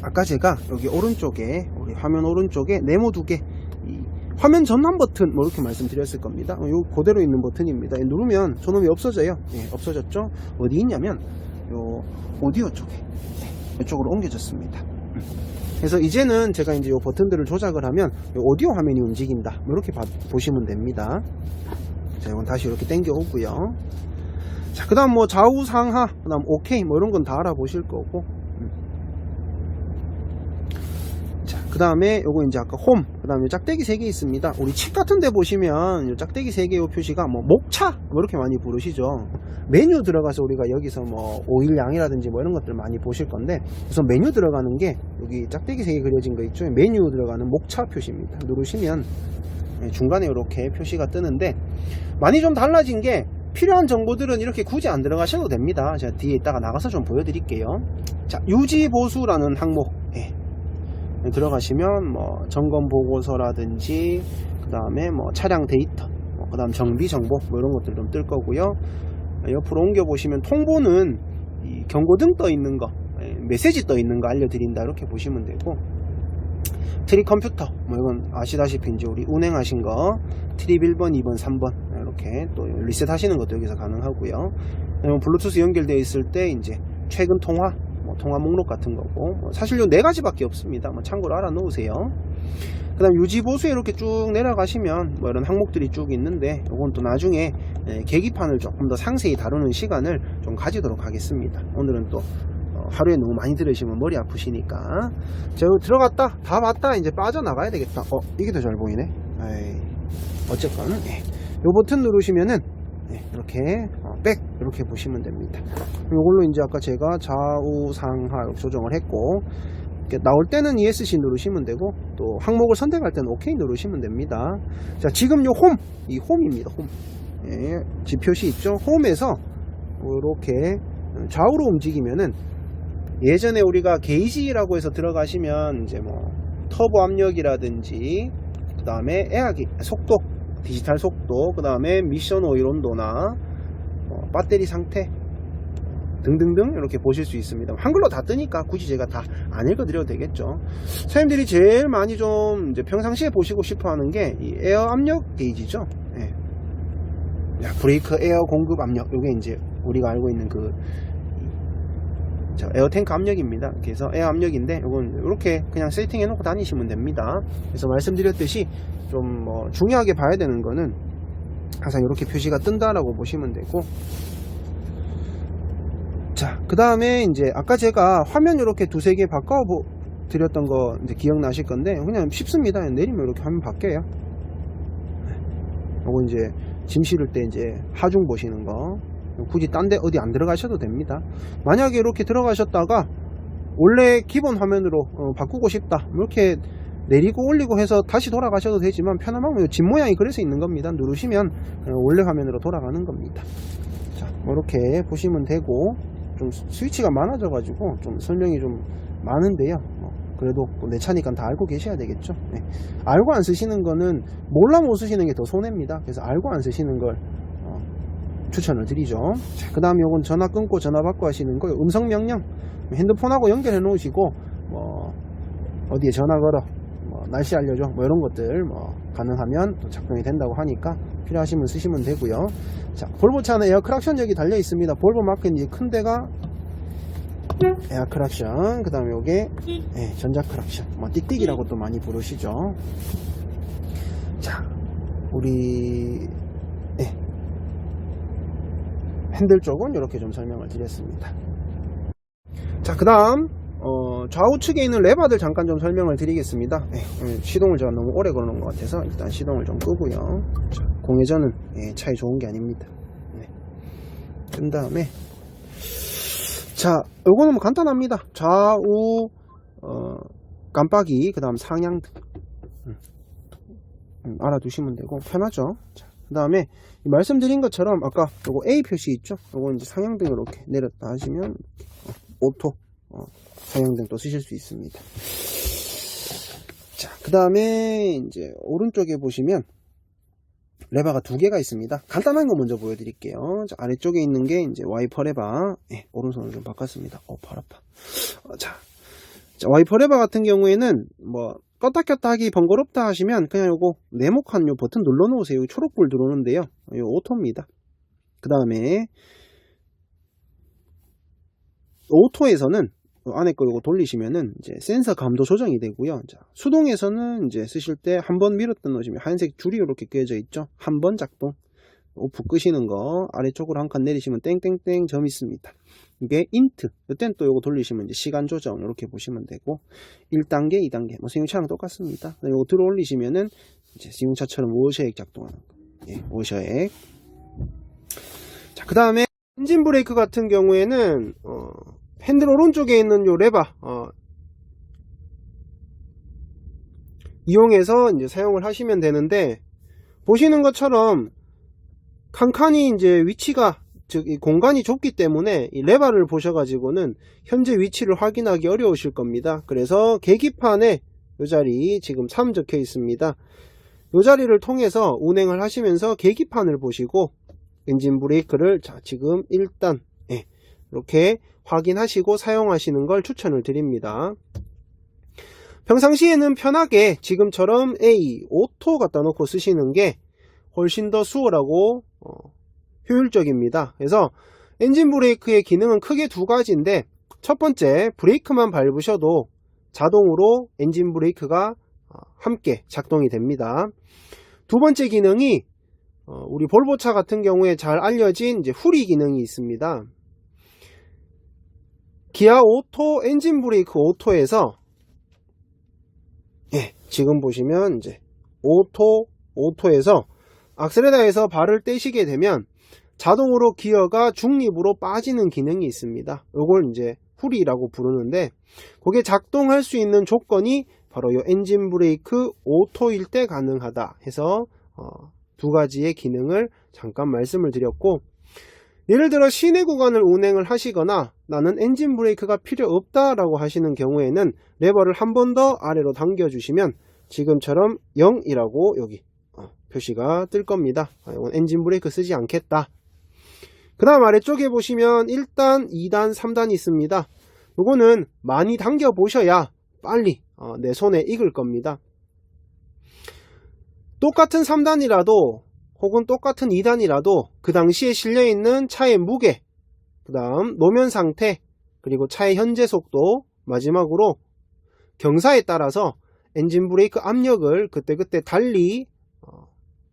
아까 제가 여기 오른쪽에, 우리 화면 오른쪽에 네모 2개, 이 화면 전환 버튼 뭐 이렇게 말씀드렸을 겁니다. 요 그대로 있는 버튼입니다. 누르면 저놈이 없어져요. 네, 없어졌죠. 어디 있냐면 요 오디오 쪽에, 이쪽으로 옮겨졌습니다. 그래서 이제는 제가 이제 이 버튼들을 조작을 하면 이 오디오 화면이 움직인다. 이렇게 보시면 됩니다. 자, 이건 다시 이렇게 당겨 오고요. 자, 그 다음 뭐 좌우 상하, 그 다음 오케이, 뭐 이런 건 다 알아보실 거고. 자, 그 다음에 요거 이제 아까 홈, 그 다음에 짝대기 3개 있습니다. 우리 칩 같은 데 보시면 요 짝대기 3개 요 표시가 뭐 목차, 뭐 이렇게 많이 부르시죠. 메뉴 들어가서 우리가 여기서 뭐 오일 양이라든지 뭐 이런 것들 많이 보실 건데, 그래서 메뉴 들어가는 게 여기 짝대기 3개 그려진 거 있죠. 메뉴 들어가는 목차 표시입니다. 누르시면 중간에 이렇게 표시가 뜨는데, 많이 좀 달라진 게, 필요한 정보들은 이렇게 굳이 안 들어가셔도 됩니다. 제가 뒤에 있다가 나가서 좀 보여드릴게요. 자, 유지 보수라는 항목, 들어가시면 뭐 점검 보고서라든지, 그 다음에 뭐 차량 데이터, 그 다음 정비 정보, 뭐 이런 것들 좀 뜰 거고요. 옆으로 옮겨 보시면 통보는 이 경고등 떠 있는 거, 메시지 떠 있는 거 알려드린다, 이렇게 보시면 되고, 트립 컴퓨터, 뭐 이건 아시다시피 이제 우리 운행하신 거 트립 1번, 2번, 3번 이렇게 또 리셋 하시는 것도 여기서 가능하고요. 블루투스 연결되어 있을 때 이제 최근 통화, 뭐 통화 목록 같은 거고, 뭐 사실 요 4가지밖에 없습니다. 뭐 참고로 알아 놓으세요. 그 다음 유지 보수에 이렇게 쭉 내려가시면 뭐 이런 항목들이 쭉 있는데, 요건 또 나중에 계기판을 조금 더 상세히 다루는 시간을 좀 가지도록 하겠습니다. 오늘은 또 하루에 너무 많이 들으시면 머리 아프시니까. 자, 여기 들어갔다 다 봤다, 이제 빠져나가야 되겠다. 이게 더 잘 보이네. 어쨌건 요 버튼 누르시면은 이렇게 백 이렇게 보시면 됩니다. 요걸로 이제 아까 제가 좌우 상하 이렇게 조정을 했고, 이렇게 나올 때는 ESC 누르시면 되고, 또 항목을 선택할 때는 OK 누르시면 됩니다. 자, 지금 요 홈, 이 홈입니다. 홈, 지표시 있죠. 홈에서 이렇게 좌우로 움직이면은, 예전에 우리가 게이지라고 해서 들어가시면 이제 뭐 터보 압력이라든지, 그 다음에 에어기 속도, 디지털 속도, 그 다음에 미션 오일 온도나 배터리 상태 등등등 이렇게 보실 수 있습니다. 한글로 다 뜨니까 굳이 제가 다 안 읽어드려도 되겠죠. 사장님들이 제일 많이 좀 이제 평상시에 보시고 싶어 하는 게 이 에어 압력 게이지죠. 브레이크 에어 공급 압력, 이게 이제 우리가 알고 있는 그 에어 탱크 압력입니다. 그래서 에어 압력인데, 이건 이렇게 그냥 세팅해 놓고 다니시면 됩니다. 그래서 말씀드렸듯이 좀 뭐 중요하게 봐야 되는 거는 항상 이렇게 표시가 뜬다라고 보시면 되고, 자, 그 다음에 이제 아까 제가 화면 이렇게 2-3개 바꿔 드렸던 거 이제 기억나실 건데, 그냥 쉽습니다. 내리면 이렇게 화면 바뀌어요. 요거 이제 짐 실을 때 이제 하중 보시는 거, 굳이 딴 데 어디 안 들어가셔도 됩니다. 만약에 이렇게 들어가셨다가 원래 기본 화면으로 바꾸고 싶다, 이렇게 내리고 올리고 해서 다시 돌아가셔도 되지만, 편한 방법은 집 모양이 그래서 있는 겁니다. 누르시면 원래 화면으로 돌아가는 겁니다. 자, 뭐 이렇게 보시면 되고, 좀 스위치가 많아져 가지고 좀 설명이 좀 많은데요. 그래도 내 차니까 다 알고 계셔야 되겠죠. 알고 안 쓰시는 거는 몰라 못 쓰시는 게 더 손해입니다. 그래서 알고 안 쓰시는 걸 추천을 드리죠. 그 다음에 요건 전화 끊고 전화 받고 하시는 거, 음성 명령, 핸드폰하고 연결해 놓으시고, 뭐 어디에 전화 걸어, 뭐 날씨 알려줘, 뭐 이런 것들 뭐 가능하면 또 작동이 된다고 하니까 필요하시면 쓰시면 되고요. 자, 볼보차는 에어 크락션역이 달려 있습니다. 볼보 마크는 이제 큰 데가 에어 크락션, 그 다음에 요게 전자 크락션, 뭐 띡띡이라고 또 많이 부르시죠. 자, 우리 핸들 쪽은 이렇게 좀 설명을 드렸습니다. 자, 그 다음 좌우측에 있는 레버들 잠깐 좀 설명을 드리겠습니다. 시동을 제가 너무 오래 걸어놓은 것 같아서 일단 시동을 좀 끄고요. 자, 공회전은 차에 좋은 게 아닙니다. 끈 다음에, 자, 요거는 뭐 간단합니다. 좌우 깜빡이, 그 다음 상향등 알아두시면 되고 편하죠. 그 다음에 말씀드린 것처럼 아까 요거 A 표시 있죠? 요거 이제 상향등을 이렇게 내렸다 하시면 오토 상향등 또 쓰실 수 있습니다. 자, 그 다음에 이제 오른쪽에 보시면 레버가 두 개가 있습니다. 간단한 거 먼저 보여드릴게요. 자, 아래쪽에 있는 게 이제 와이퍼 레버. 오른손을 좀 바꿨습니다. 팔 아파. 자, 와이퍼 레버 같은 경우에는 뭐 껐다 켰다 하기 번거롭다 하시면 그냥 요거 네모칸 요 버튼 눌러 놓으세요. 초록불 들어오는데요. 요 오토입니다. 그 다음에 오토에서는 안에 거 요거 돌리시면은 이제 센서 감도 조정이 되고요. 자, 수동에서는 이제 쓰실 때 한 번 밀었다 놓으시면 하얀색 줄이 이렇게 꿰져 있죠. 한 번 작동. 오프 끄시는 거 아래쪽으로 한 칸 내리시면 땡땡땡 점 있습니다. 이게 인트. 이땐 또 요거 돌리시면 이제 시간 조정 이렇게 보시면 되고 1단계, 2단계 뭐 승용차랑 똑같습니다. 요거 들어 올리시면은 이제 승용차처럼 워셔액 작동하는 거. 워셔액. 자, 그 다음에 엔진 브레이크 같은 경우에는 핸들 오른쪽에 있는 요 레버 이용해서 이제 사용을 하시면 되는데, 보시는 것처럼 칸칸이 이제 위치가 즉 이 공간이 좁기 때문에 이 레버를 보셔가지고는 현재 위치를 확인하기 어려우실 겁니다. 그래서 계기판에 이 자리 지금 3 적혀 있습니다. 이 자리를 통해서 운행을 하시면서 계기판을 보시고 엔진 브레이크를 자 지금 일단 이렇게 확인하시고 사용하시는 걸 추천을 드립니다. 평상시에는 편하게 지금처럼 A, 오토 갖다 놓고 쓰시는 게 훨씬 더 수월하고 효율적입니다. 그래서 엔진 브레이크의 기능은 크게 두 가지인데, 첫 번째 브레이크만 밟으셔도 자동으로 엔진 브레이크가 함께 작동이 됩니다. 두 번째 기능이 우리 볼보차 같은 경우에 잘 알려진 이제 후리 기능이 있습니다. 기아 오토 엔진 브레이크 오토에서 지금 보시면 이제 오토에서 악셀레라에서 발을 떼시게 되면 자동으로 기어가 중립으로 빠지는 기능이 있습니다. 이걸 이제 후리라고 부르는데, 그게 작동할 수 있는 조건이 바로 이 엔진 브레이크 오토일 때 가능하다 해서 두 가지의 기능을 잠깐 말씀을 드렸고, 예를 들어 시내 구간을 운행을 하시거나 나는 엔진 브레이크가 필요 없다라고 하시는 경우에는 레버를 한 번 더 아래로 당겨 주시면 지금처럼 0이라고 여기 표시가 뜰 겁니다. 이건 엔진 브레이크 쓰지 않겠다. 그 다음 아래쪽에 보시면 1단, 2단, 3단이 있습니다. 이거는 많이 당겨 보셔야 빨리 내 손에 익을 겁니다. 똑같은 3단이라도 혹은 똑같은 2단이라도 그 당시에 실려있는 차의 무게, 그 다음 노면 상태, 그리고 차의 현재 속도, 마지막으로 경사에 따라서 엔진 브레이크 압력을 그때그때 달리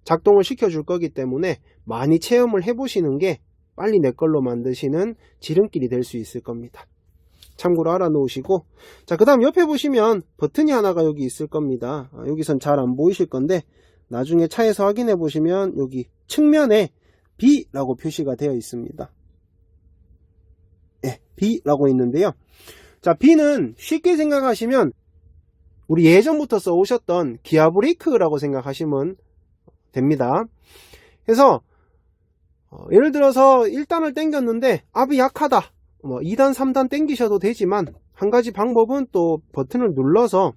작동을 시켜줄 거기 때문에 많이 체험을 해보시는 게 빨리 내 걸로 만드시는 지름길이 될 수 있을 겁니다. 참고로 알아 놓으시고, 자, 그 다음 옆에 보시면 버튼이 하나가 여기 있을 겁니다. 여기선 잘 안 보이실 건데 나중에 차에서 확인해 보시면 여기 측면에 B라고 표시가 되어 있습니다. B라고 있는데요. 자, B는 쉽게 생각하시면 우리 예전부터 써오셨던 기아 브레이크라고 생각하시면 됩니다. 그래서 예를 들어서 1단을 당겼는데 압이 약하다, 2단 3단 당기셔도 되지만 한 가지 방법은 또 버튼을 눌러서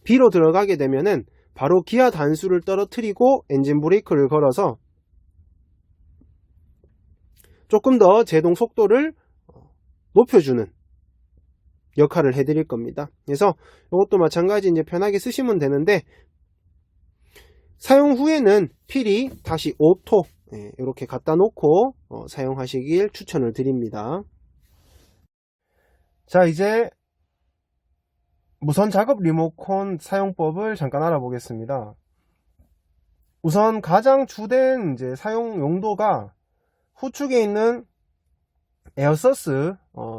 B로 들어가게 되면은 바로 기아 단수를 떨어뜨리고 엔진 브레이크를 걸어서 조금 더 제동 속도를 높여주는 역할을 해드릴 겁니다. 그래서 이것도 마찬가지 이제 편하게 쓰시면 되는데, 사용 후에는 필히 다시 오토 이렇게 갖다 놓고 사용하시길 추천을 드립니다. 자, 이제 무선 작업 리모컨 사용법을 잠깐 알아보겠습니다. 우선 가장 주된 이제 사용 용도가 후축에 있는 에어서스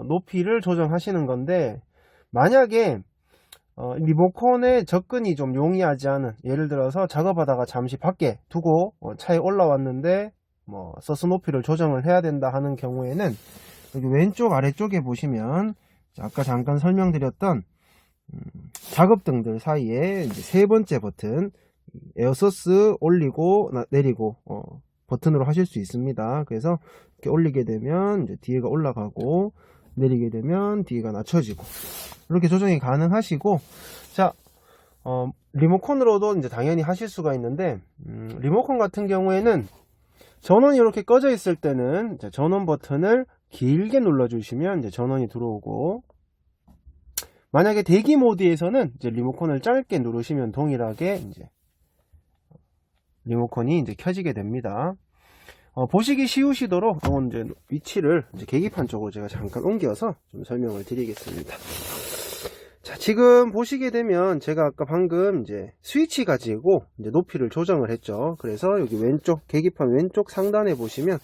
높이를 조정하시는 건데, 만약에 리모컨의 접근이 좀 용이하지 않은, 예를 들어서 작업하다가 잠시 밖에 두고 차에 올라왔는데 서스 높이를 조정을 해야 된다 하는 경우에는, 여기 왼쪽 아래쪽에 보시면 아까 잠깐 설명드렸던 작업등들 사이에 이제 세 번째 버튼, 에어소스 올리고 내리고 버튼으로 하실 수 있습니다. 그래서 이렇게 올리게 되면 이제 뒤에가 올라가고, 내리게 되면 뒤에가 낮춰지고, 이렇게 조정이 가능하시고, 자, 리모컨으로도 이제 당연히 하실 수가 있는데, 리모컨 같은 경우에는 전원이 이렇게 꺼져 있을 때는 이제 전원 버튼을 길게 눌러주시면 이제 전원이 들어오고, 만약에 대기 모드에서는 이제 리모컨을 짧게 누르시면 동일하게 이제 리모컨이 이제 켜지게 됩니다. 보시기 쉬우시도록 이제 위치를 이제 계기판 쪽으로 제가 잠깐 옮겨서 좀 설명을 드리겠습니다. 자, 지금 보시게 되면 제가 아까 방금 이제 스위치 가지고 이제 높이를 조정을 했죠. 그래서 여기 왼쪽 계기판 왼쪽 상단에 보시면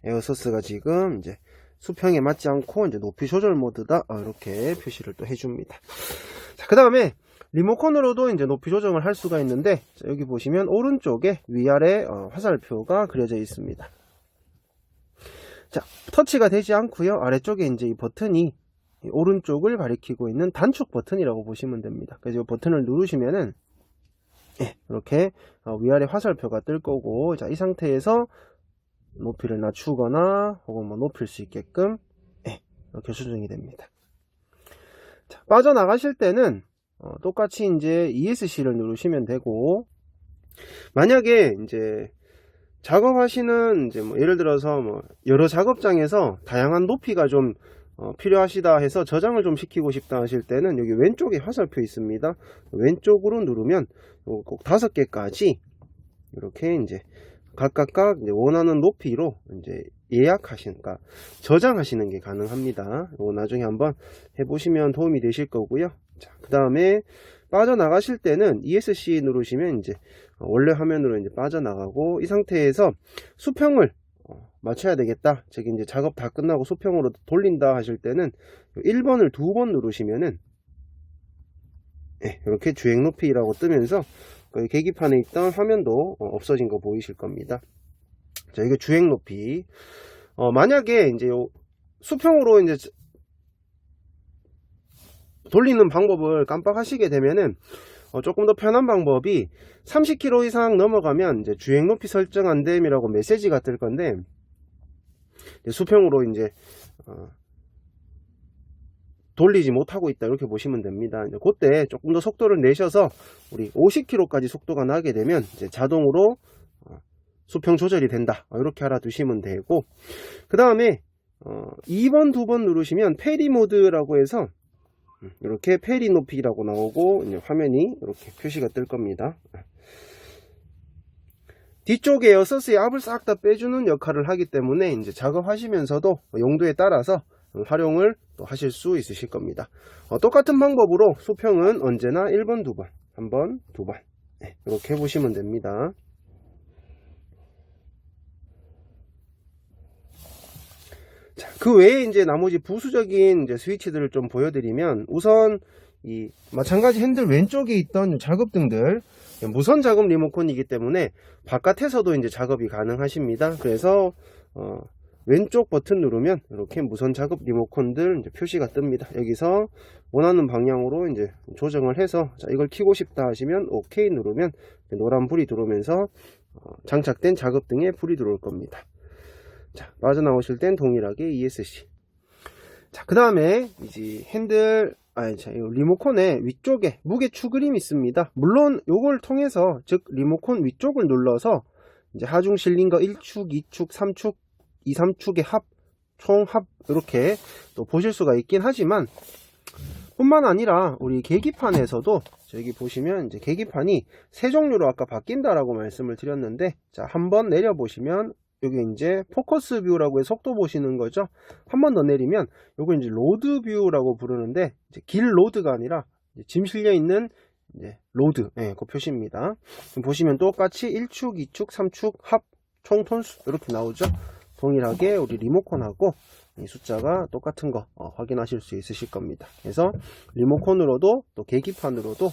에어소스가 지금 이제 수평에 맞지 않고 이제 높이 조절 모드다 이렇게 표시를 또 해줍니다. 자, 그 다음에 리모컨으로도 이제 높이 조정을 할 수가 있는데, 자, 여기 보시면 오른쪽에 위아래 화살표가 그려져 있습니다. 자, 터치가 되지 않고요. 아래쪽에 이제 이 버튼이 오른쪽을 가리키고 있는 단축 버튼이라고 보시면 됩니다. 그래서 이 버튼을 누르시면은 이렇게 위아래 화살표가 뜰 거고, 자, 이 상태에서 높이를 낮추거나 혹은 높일 수 있게끔 이렇게 조정이 됩니다. 자, 빠져나가실 때는 똑같이 이제 ESC를 누르시면 되고, 만약에 이제 작업하시는 이제 예를 들어서 여러 작업장에서 다양한 높이가 좀 필요하시다 해서 저장을 좀 시키고 싶다 하실 때는 여기 왼쪽에 화살표 있습니다. 왼쪽으로 누르면 꼭 5개까지 이렇게 이제 각각 이제 원하는 높이로 이제 그러니까 저장하시는 게 가능합니다. 이거 나중에 한번 해보시면 도움이 되실 거고요. 자, 그 다음에 빠져나가실 때는 ESC 누르시면 이제 원래 화면으로 이제 빠져나가고, 이 상태에서 수평을 맞춰야 되겠다, 즉 이제 작업 다 끝나고 수평으로 돌린다 하실 때는 1번을 2번 누르시면은 이렇게 주행 높이라고 뜨면서 계기판에 있던 화면도 없어진 거 보이실 겁니다. 자, 이게 주행 높이. 만약에 이제 수평으로 이제 돌리는 방법을 깜빡하시게 되면은 조금 더 편한 방법이 30km 이상 넘어가면 이제 주행 높이 설정 안 됨이라고 메시지가 뜰 건데, 수평으로 이제 돌리지 못하고 있다 이렇게 보시면 됩니다. 이제 그때 조금 더 속도를 내셔서 우리 50km까지 속도가 나게 되면 이제 자동으로 수평 조절이 된다 이렇게 알아두시면 되고, 그 다음에 2번 2번 누르시면 페리 모드라고 해서 이렇게 페리 높이라고 나오고 이제 화면이 이렇게 표시가 뜰 겁니다. 뒤쪽에 에어서스의 압을 싹 다 빼주는 역할을 하기 때문에 이제 작업하시면서도 용도에 따라서 활용을 또 하실 수 있으실 겁니다. 똑같은 방법으로 수평은 언제나 1번 2번 1번 2번 이렇게 해보시면 됩니다. 자, 그 외에 이제 나머지 부수적인 이제 스위치들을 좀 보여드리면, 우선 이 마찬가지 핸들 왼쪽에 있던 작업등들 무선 작업 리모컨이기 때문에 바깥에서도 이제 작업이 가능하십니다. 그래서 왼쪽 버튼 누르면 이렇게 무선 작업 리모컨들 이제 표시가 뜹니다. 여기서 원하는 방향으로 이제 조정을 해서, 자, 이걸 켜고 싶다 하시면 OK 누르면 노란 불이 들어오면서 장착된 작업등에 불이 들어올 겁니다. 자, 빠져나오실 땐 동일하게 ESC. 자, 그 다음에 이제 핸들 리모컨의 위쪽에 무게 추그림이 있습니다. 물론 요걸 통해서, 즉 리모컨 위쪽을 눌러서 이제 하중 실린거 1축, 2축, 3축, 2, 3축의 합 총합 이렇게 또 보실 수가 있긴 하지만, 뿐만 아니라 우리 계기판에서도 여기 보시면 이제 계기판이 세 종류로 아까 바뀐다라고 말씀을 드렸는데, 자, 한번 내려 보시면 여기 이제 포커스 뷰라고 해서 속도 보시는 거죠. 한 번 더 내리면 요거 이제 로드 뷰라고 부르는데, 이제 길 로드가 아니라 짐 실려 있는 이제 로드, 그 표시입니다. 보시면 똑같이 1축, 2축, 3축 합 총 톤수 이렇게 나오죠. 동일하게 우리 리모컨하고 이 숫자가 똑같은 거 확인하실 수 있으실 겁니다. 그래서 리모컨으로도 또 계기판으로도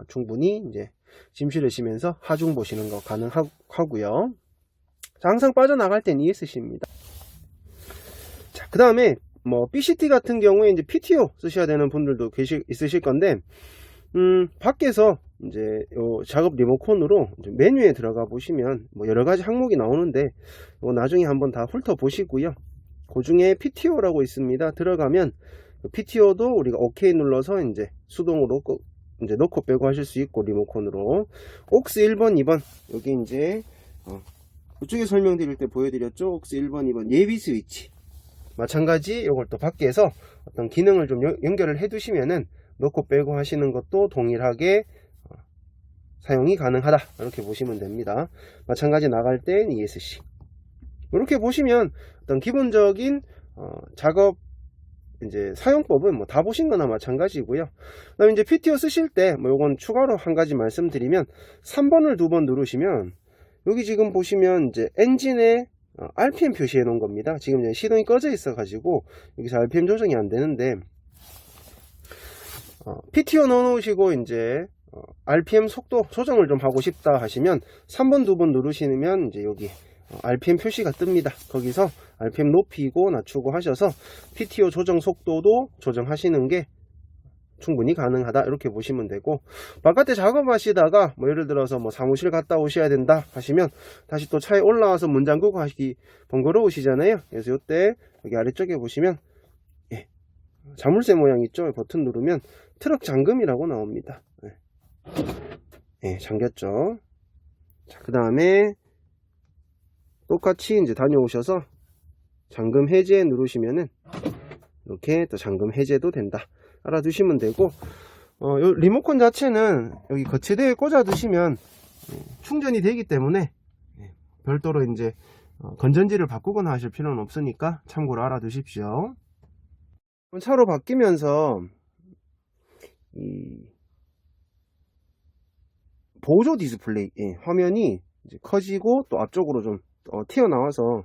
충분히 이제 짐 실으시면서 하중 보시는 거 가능하고요. 자, 항상 빠져나갈 땐 ESC입니다. 자, 그 다음에 뭐 BCT 같은 경우에 이제 PTO 쓰셔야 되는 분들도 있으실 건데, 밖에서 이제 요 작업 리모컨으로 이제 메뉴에 들어가 보시면 뭐 여러 가지 항목이 나오는데, 이거 나중에 한번 다 훑어 보시고요. 그 중에 PTO라고 있습니다. 들어가면 PTO도 우리가 OK 눌러서 이제 수동으로 이제 넣고 빼고 하실 수 있고, 리모컨으로 옥스 1번, 2번 여기 이제 이쪽에 설명드릴 때 보여드렸죠. 옥스 1번, 2번 예비 스위치 마찬가지. 이걸 또 밖에서 어떤 기능을 좀 연결을 해 두시면은 넣고 빼고 하시는 것도 동일하게 사용이 가능하다, 이렇게 보시면 됩니다. 마찬가지 나갈 땐 ESC. 이렇게 보시면 어떤 기본적인 작업 이제 사용법은 뭐 다 보신 거나 마찬가지고요. 그다음에 이제 PTO 쓰실 때 뭐 요건 추가로 한 가지 말씀드리면, 3번을 2번 누르시면 여기 지금 보시면 이제 엔진에 RPM 표시해 놓은 겁니다. 지금 이제 시동이 꺼져 있어 가지고 여기서 RPM 조정이 안 되는데, PTO 넣어 놓으시고 이제 RPM 속도 조정을 좀 하고 싶다 하시면 3번 2번 누르시면 이제 여기 RPM 표시가 뜹니다. 거기서 RPM 높이고 낮추고 하셔서 PTO 조정 속도도 조정하시는 게 충분히 가능하다, 이렇게 보시면 되고, 바깥에 작업하시다가 뭐 예를 들어서 뭐 사무실 갔다 오셔야 된다 하시면 다시 또 차에 올라와서 문 잠그고 하시기 번거로우시잖아요. 그래서 요때 여기 아래쪽에 보시면 자물쇠 모양 있죠. 버튼 누르면 트럭 잠금이라고 나옵니다. 잠겼죠. 자, 그 다음에 똑같이 이제 다녀오셔서 잠금 해제 누르시면은 이렇게 또 잠금 해제도 된다, 알아두시면 되고, 요 리모컨 자체는 여기 거치대에 꽂아 두시면 충전이 되기 때문에 별도로 이제 건전지를 바꾸거나 하실 필요는 없으니까 참고로 알아두십시오. 차로 바뀌면서 이 보조 디스플레이 화면이 이제 커지고 또 앞쪽으로 좀 튀어나와서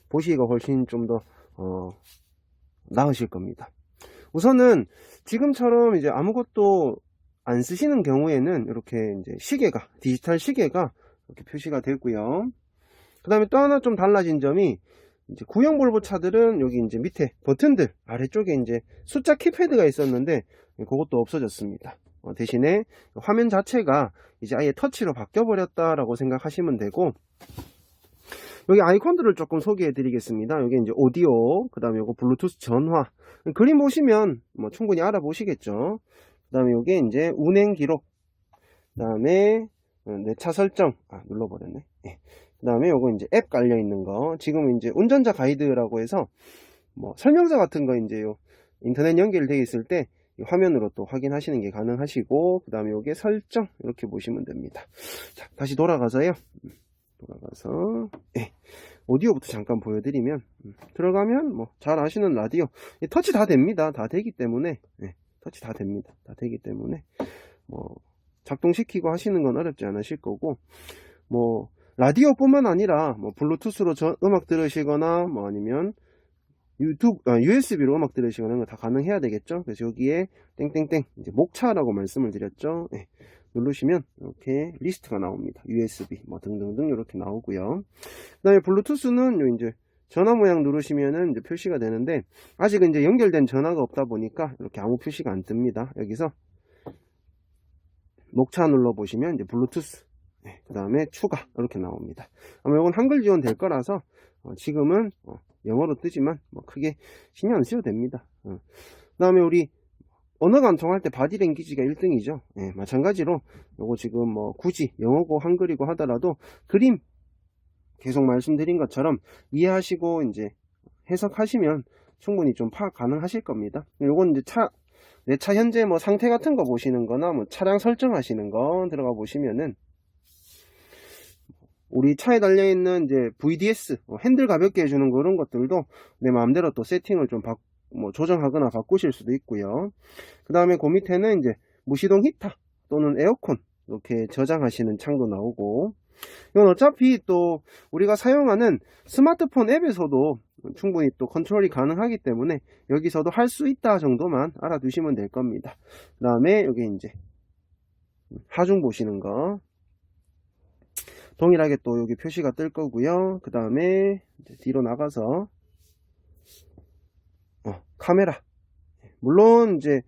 보시기가 훨씬 좀 더 나으실 겁니다. 우선은 지금처럼 이제 아무것도 안 쓰시는 경우에는 이렇게 이제 시계가, 디지털 시계가 이렇게 표시가 되고요. 그 다음에 또 하나 좀 달라진 점이, 이제 구형 볼보 차들은 여기 이제 밑에 버튼들 아래쪽에 이제 숫자 키패드가 있었는데 그것도 없어졌습니다. 대신에 화면 자체가 이제 아예 터치로 바뀌어 버렸다라고 생각하시면 되고, 여기 아이콘들을 조금 소개해 드리겠습니다. 여기 이제 오디오, 그 다음에 요거 블루투스 전화, 그림 보시면 뭐 충분히 알아보시겠죠. 그 다음에 요게 이제 운행 기록, 그 다음에 내 차 설정, 눌러버렸네. 그 다음에 요거 이제 앱 깔려 있는 거, 지금 이제 운전자 가이드라고 해서 뭐 설명서 같은 거 이제 요 인터넷 연결되어 있을 때 화면으로 또 확인하시는 게 가능하시고, 그 다음에 요게 설정 이렇게 보시면 됩니다. 자, 다시 돌아가서요. 돌아가서 오디오부터 잠깐 보여드리면, 들어가면 뭐 잘 아시는 라디오, 터치 다 됩니다. 다 되기 때문에 터치 다 됩니다. 다 되기 때문에 뭐 작동시키고 하시는 건 어렵지 않으실 거고, 뭐 라디오 뿐만 아니라 뭐 블루투스로 음악 들으시거나 뭐 아니면 USB로 음악 들으시거나 이런 거 다 가능해야 되겠죠. 그래서 여기에 땡땡땡 이제 목차라고 말씀을 드렸죠. 누르시면 이렇게 리스트가 나옵니다. USB 뭐 등등등 이렇게 나오고요. 그 다음에 블루투스는 요 이제 전화 모양 누르시면은 이제 표시가 되는데, 아직은 이제 연결된 전화가 없다 보니까 이렇게 아무 표시가 안 뜹니다. 여기서 목차 눌러 보시면 이제 블루투스, 그 다음에 추가 이렇게 나옵니다. 아마 이건 한글 지원 될 거라서 지금은 영어로 뜨지만 뭐 크게 신경 안 쓰셔도 됩니다. 그 다음에 우리 언어가 안 통할 때 바디랭귀지가 1등이죠. 마찬가지로 요거 지금 뭐 굳이 영어고 한글이고 하더라도 그림 계속 말씀드린 것처럼 이해하시고 이제 해석하시면 충분히 좀 파악 가능하실 겁니다. 요건 이제 내 차 현재 뭐 상태 같은 거 보시는 거나 뭐 차량 설정하시는 거 들어가 보시면은 우리 차에 달려있는 이제 VDS 핸들 가볍게 해주는 그런 것들도 내 마음대로 또 세팅을 좀 조정하거나 바꾸실 수도 있고요. 그 다음에 그 밑에는 이제 무시동 히터 또는 에어컨 이렇게 저장하시는 창도 나오고, 이건 어차피 또 우리가 사용하는 스마트폰 앱에서도 충분히 또 컨트롤이 가능하기 때문에 여기서도 할 수 있다 정도만 알아두시면 될 겁니다. 그 다음에 여기 이제 하중 보시는 거 동일하게 또 여기 표시가 뜰 거고요. 그 다음에 뒤로 나가서 카메라, 물론 이제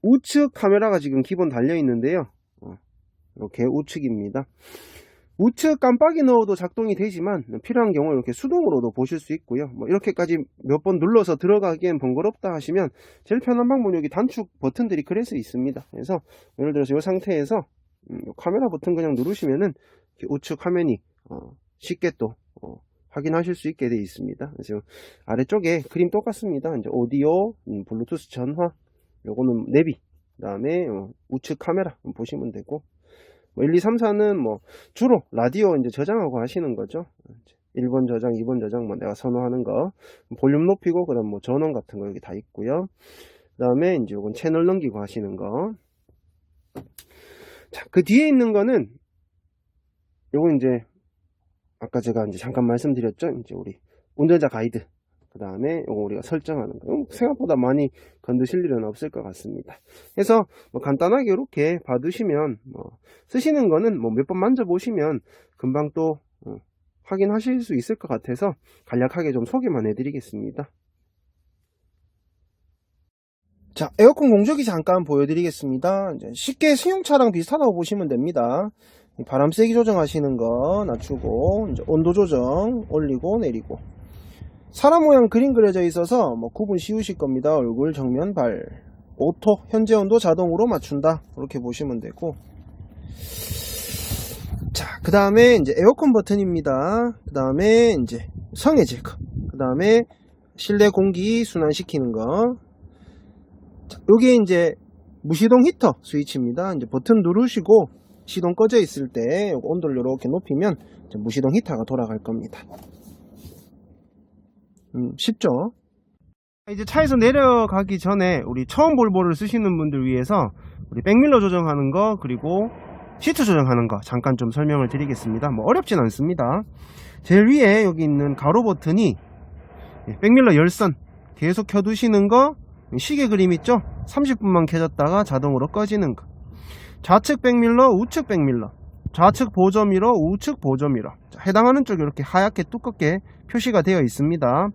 우측 카메라가 지금 기본 달려 있는데요. 이렇게 우측입니다. 우측 깜빡이 넣어도 작동이 되지만 필요한 경우 이렇게 수동으로도 보실 수 있고요. 뭐 이렇게까지 몇 번 눌러서 들어가기엔 번거롭다 하시면 제일 편한 방법은 여기 단축 버튼들이 그래서 있습니다. 그래서 예를 들어서 이 상태에서 카메라 버튼 그냥 누르시면은 우측 화면이 쉽게 또 확인하실 수 있게 되어 있습니다. 그래서 아래쪽에 그림 똑같습니다. 이제 오디오, 블루투스 전화, 요거는 내비, 그 다음에 우측 카메라 보시면 되고, 1, 2, 3, 4는 뭐 주로 라디오 이제 저장하고 하시는 거죠. 1번 저장, 2번 저장, 뭐 내가 선호하는 거, 볼륨 높이고, 그 다음 뭐 전원 같은 거 여기 다 있고요. 그 다음에 이제 요건 채널 넘기고 하시는 거. 자, 그 뒤에 있는 거는 요건 이제 아까 제가 이제 잠깐 말씀드렸죠. 이제 우리 운전자 가이드. 그 다음에 요거 우리가 설정하는 거. 생각보다 많이 건드실 일은 없을 것 같습니다. 그래서 뭐 간단하게 이렇게 봐두시면 쓰시는 거는 뭐 몇 번 만져보시면 금방 또 확인하실 수 있을 것 같아서 간략하게 좀 소개만 해드리겠습니다. 자, 에어컨 공조기 잠깐 보여드리겠습니다. 이제 쉽게 승용차랑 비슷하다고 보시면 됩니다. 바람 세기 조정하시는 거 낮추고, 이제 온도 조정 올리고 내리고, 사람 모양 그림 그려져 있어서 뭐 구분 쉬우실 겁니다. 얼굴, 정면, 발, 오토, 현재 온도 자동으로 맞춘다. 이렇게 보시면 되고, 자, 그 다음에 이제 에어컨 버튼입니다. 그 다음에 이제 성해 제거, 그 다음에 실내 공기 순환시키는 거. 자, 요게 이제 무시동 히터 스위치입니다. 이제 버튼 누르시고 시동 꺼져 있을 때 온도를 이렇게 높이면 무시동 히터가 돌아갈 겁니다. 쉽죠? 이제 차에서 내려가기 전에 우리 처음 볼보를 쓰시는 분들 위해서 우리 백밀러 조정하는 거, 그리고 시트 조정하는 거 잠깐 좀 설명을 드리겠습니다. 뭐 어렵진 않습니다. 제일 위에 여기 있는 가로 버튼이 백밀러 열선 계속 켜두시는 거, 시계 그림 있죠? 30분만 켜졌다가 자동으로 꺼지는 거. 좌측 백밀러, 우측 백밀러, 좌측 보조미러, 우측 보조미러. 해당하는 쪽에 이렇게 하얗게 두껍게 표시가 되어 있습니다.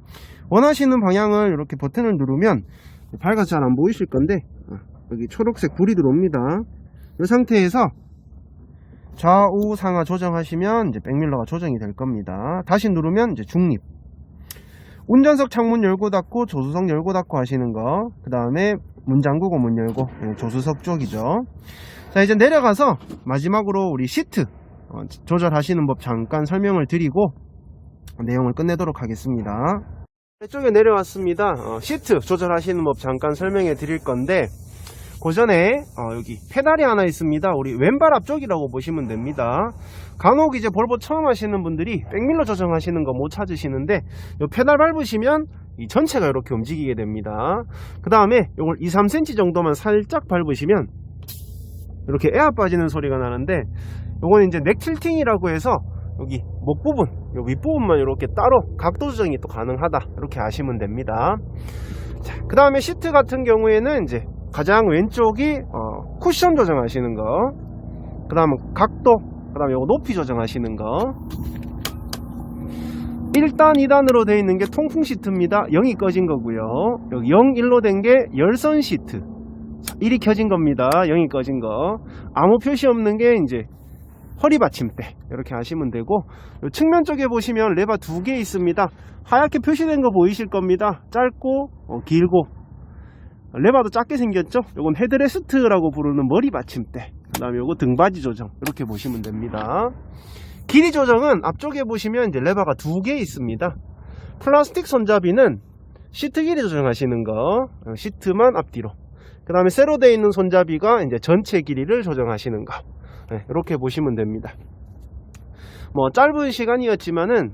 원하시는 방향을 이렇게 버튼을 누르면 밝아서 잘 안 보이실 건데 여기 초록색 불이 들어옵니다. 이 상태에서 좌우 상하 조정하시면 이제 백밀러가 조정이 될 겁니다. 다시 누르면 이제 중립. 운전석 창문 열고 닫고, 조수석 열고 닫고 하시는 거. 그 다음에 문 잠그고 문 열고, 조수석 쪽이죠. 자, 이제 내려가서 마지막으로 우리 시트 조절하시는 법 잠깐 설명을 드리고 내용을 끝내도록 하겠습니다. 이쪽에 내려왔습니다. 시트 조절하시는 법 잠깐 설명해 드릴 건데, 그 전에 여기 페달이 하나 있습니다. 우리 왼발 앞쪽이라고 보시면 됩니다. 간혹 이제 볼보 처음 하시는 분들이 백밀러 조정하시는 거 못 찾으시는데, 이 페달 밟으시면 이 전체가 이렇게 움직이게 됩니다. 그 다음에 이걸 2-3cm 정도만 살짝 밟으시면 이렇게 에어 빠지는 소리가 나는데, 요건 이제 넥 틸팅이라고 해서 여기 목 부분, 요 윗부분만 이렇게 따로 각도 조정이 또 가능하다, 이렇게 아시면 됩니다. 자, 그 다음에 시트 같은 경우에는 이제 가장 왼쪽이 쿠션 조정하시는 거, 그 다음에 각도, 그 다음에 요거 높이 조정하시는 거. 1단, 2단으로 되어 있는 게 통풍 시트입니다. 0이 꺼진 거고요. 여기 0, 1로 된 게 열선 시트. 1이 켜진 겁니다. 0이 꺼진 거. 아무 표시 없는 게 이제 허리 받침대, 이렇게 하시면 되고, 측면 쪽에 보시면 레바 2개 있습니다. 하얗게 표시된 거 보이실 겁니다. 짧고 길고. 레바도 작게 생겼죠? 요건 헤드레스트라고 부르는 머리 받침대. 그 다음에 요거 등받이 조정, 이렇게 보시면 됩니다. 길이 조정은 앞쪽에 보시면 이제 레바가 2개 있습니다. 플라스틱 손잡이는 시트 길이 조정하시는 거, 시트만 앞뒤로. 그 다음에 쇠로 되어 있는 손잡이가 이제 전체 길이를 조정하시는 거. 이렇게 보시면 됩니다. 뭐 짧은 시간이었지만은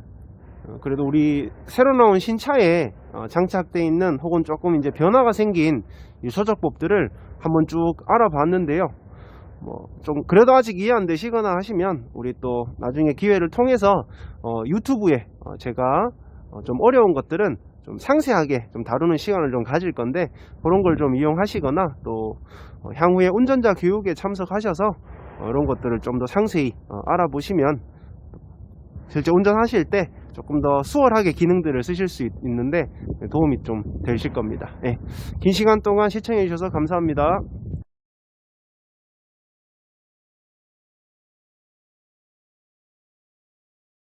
그래도 우리 새로 나온 신차에 장착되어 있는 혹은 조금 이제 변화가 생긴 이 조작법들을 한번 쭉 알아봤는데요. 뭐 좀 그래도 아직 이해 안 되시거나 하시면 우리 또 나중에 기회를 통해서 유튜브에 제가 좀 어려운 것들은 좀 상세하게 좀 다루는 시간을 좀 가질 건데, 그런 걸 좀 이용하시거나 또 향후에 운전자 교육에 참석하셔서 이런 것들을 좀 더 상세히 알아보시면 실제 운전하실 때 조금 더 수월하게 기능들을 쓰실 수 있는데 도움이 좀 되실 겁니다. 긴 시간 동안 시청해 주셔서 감사합니다.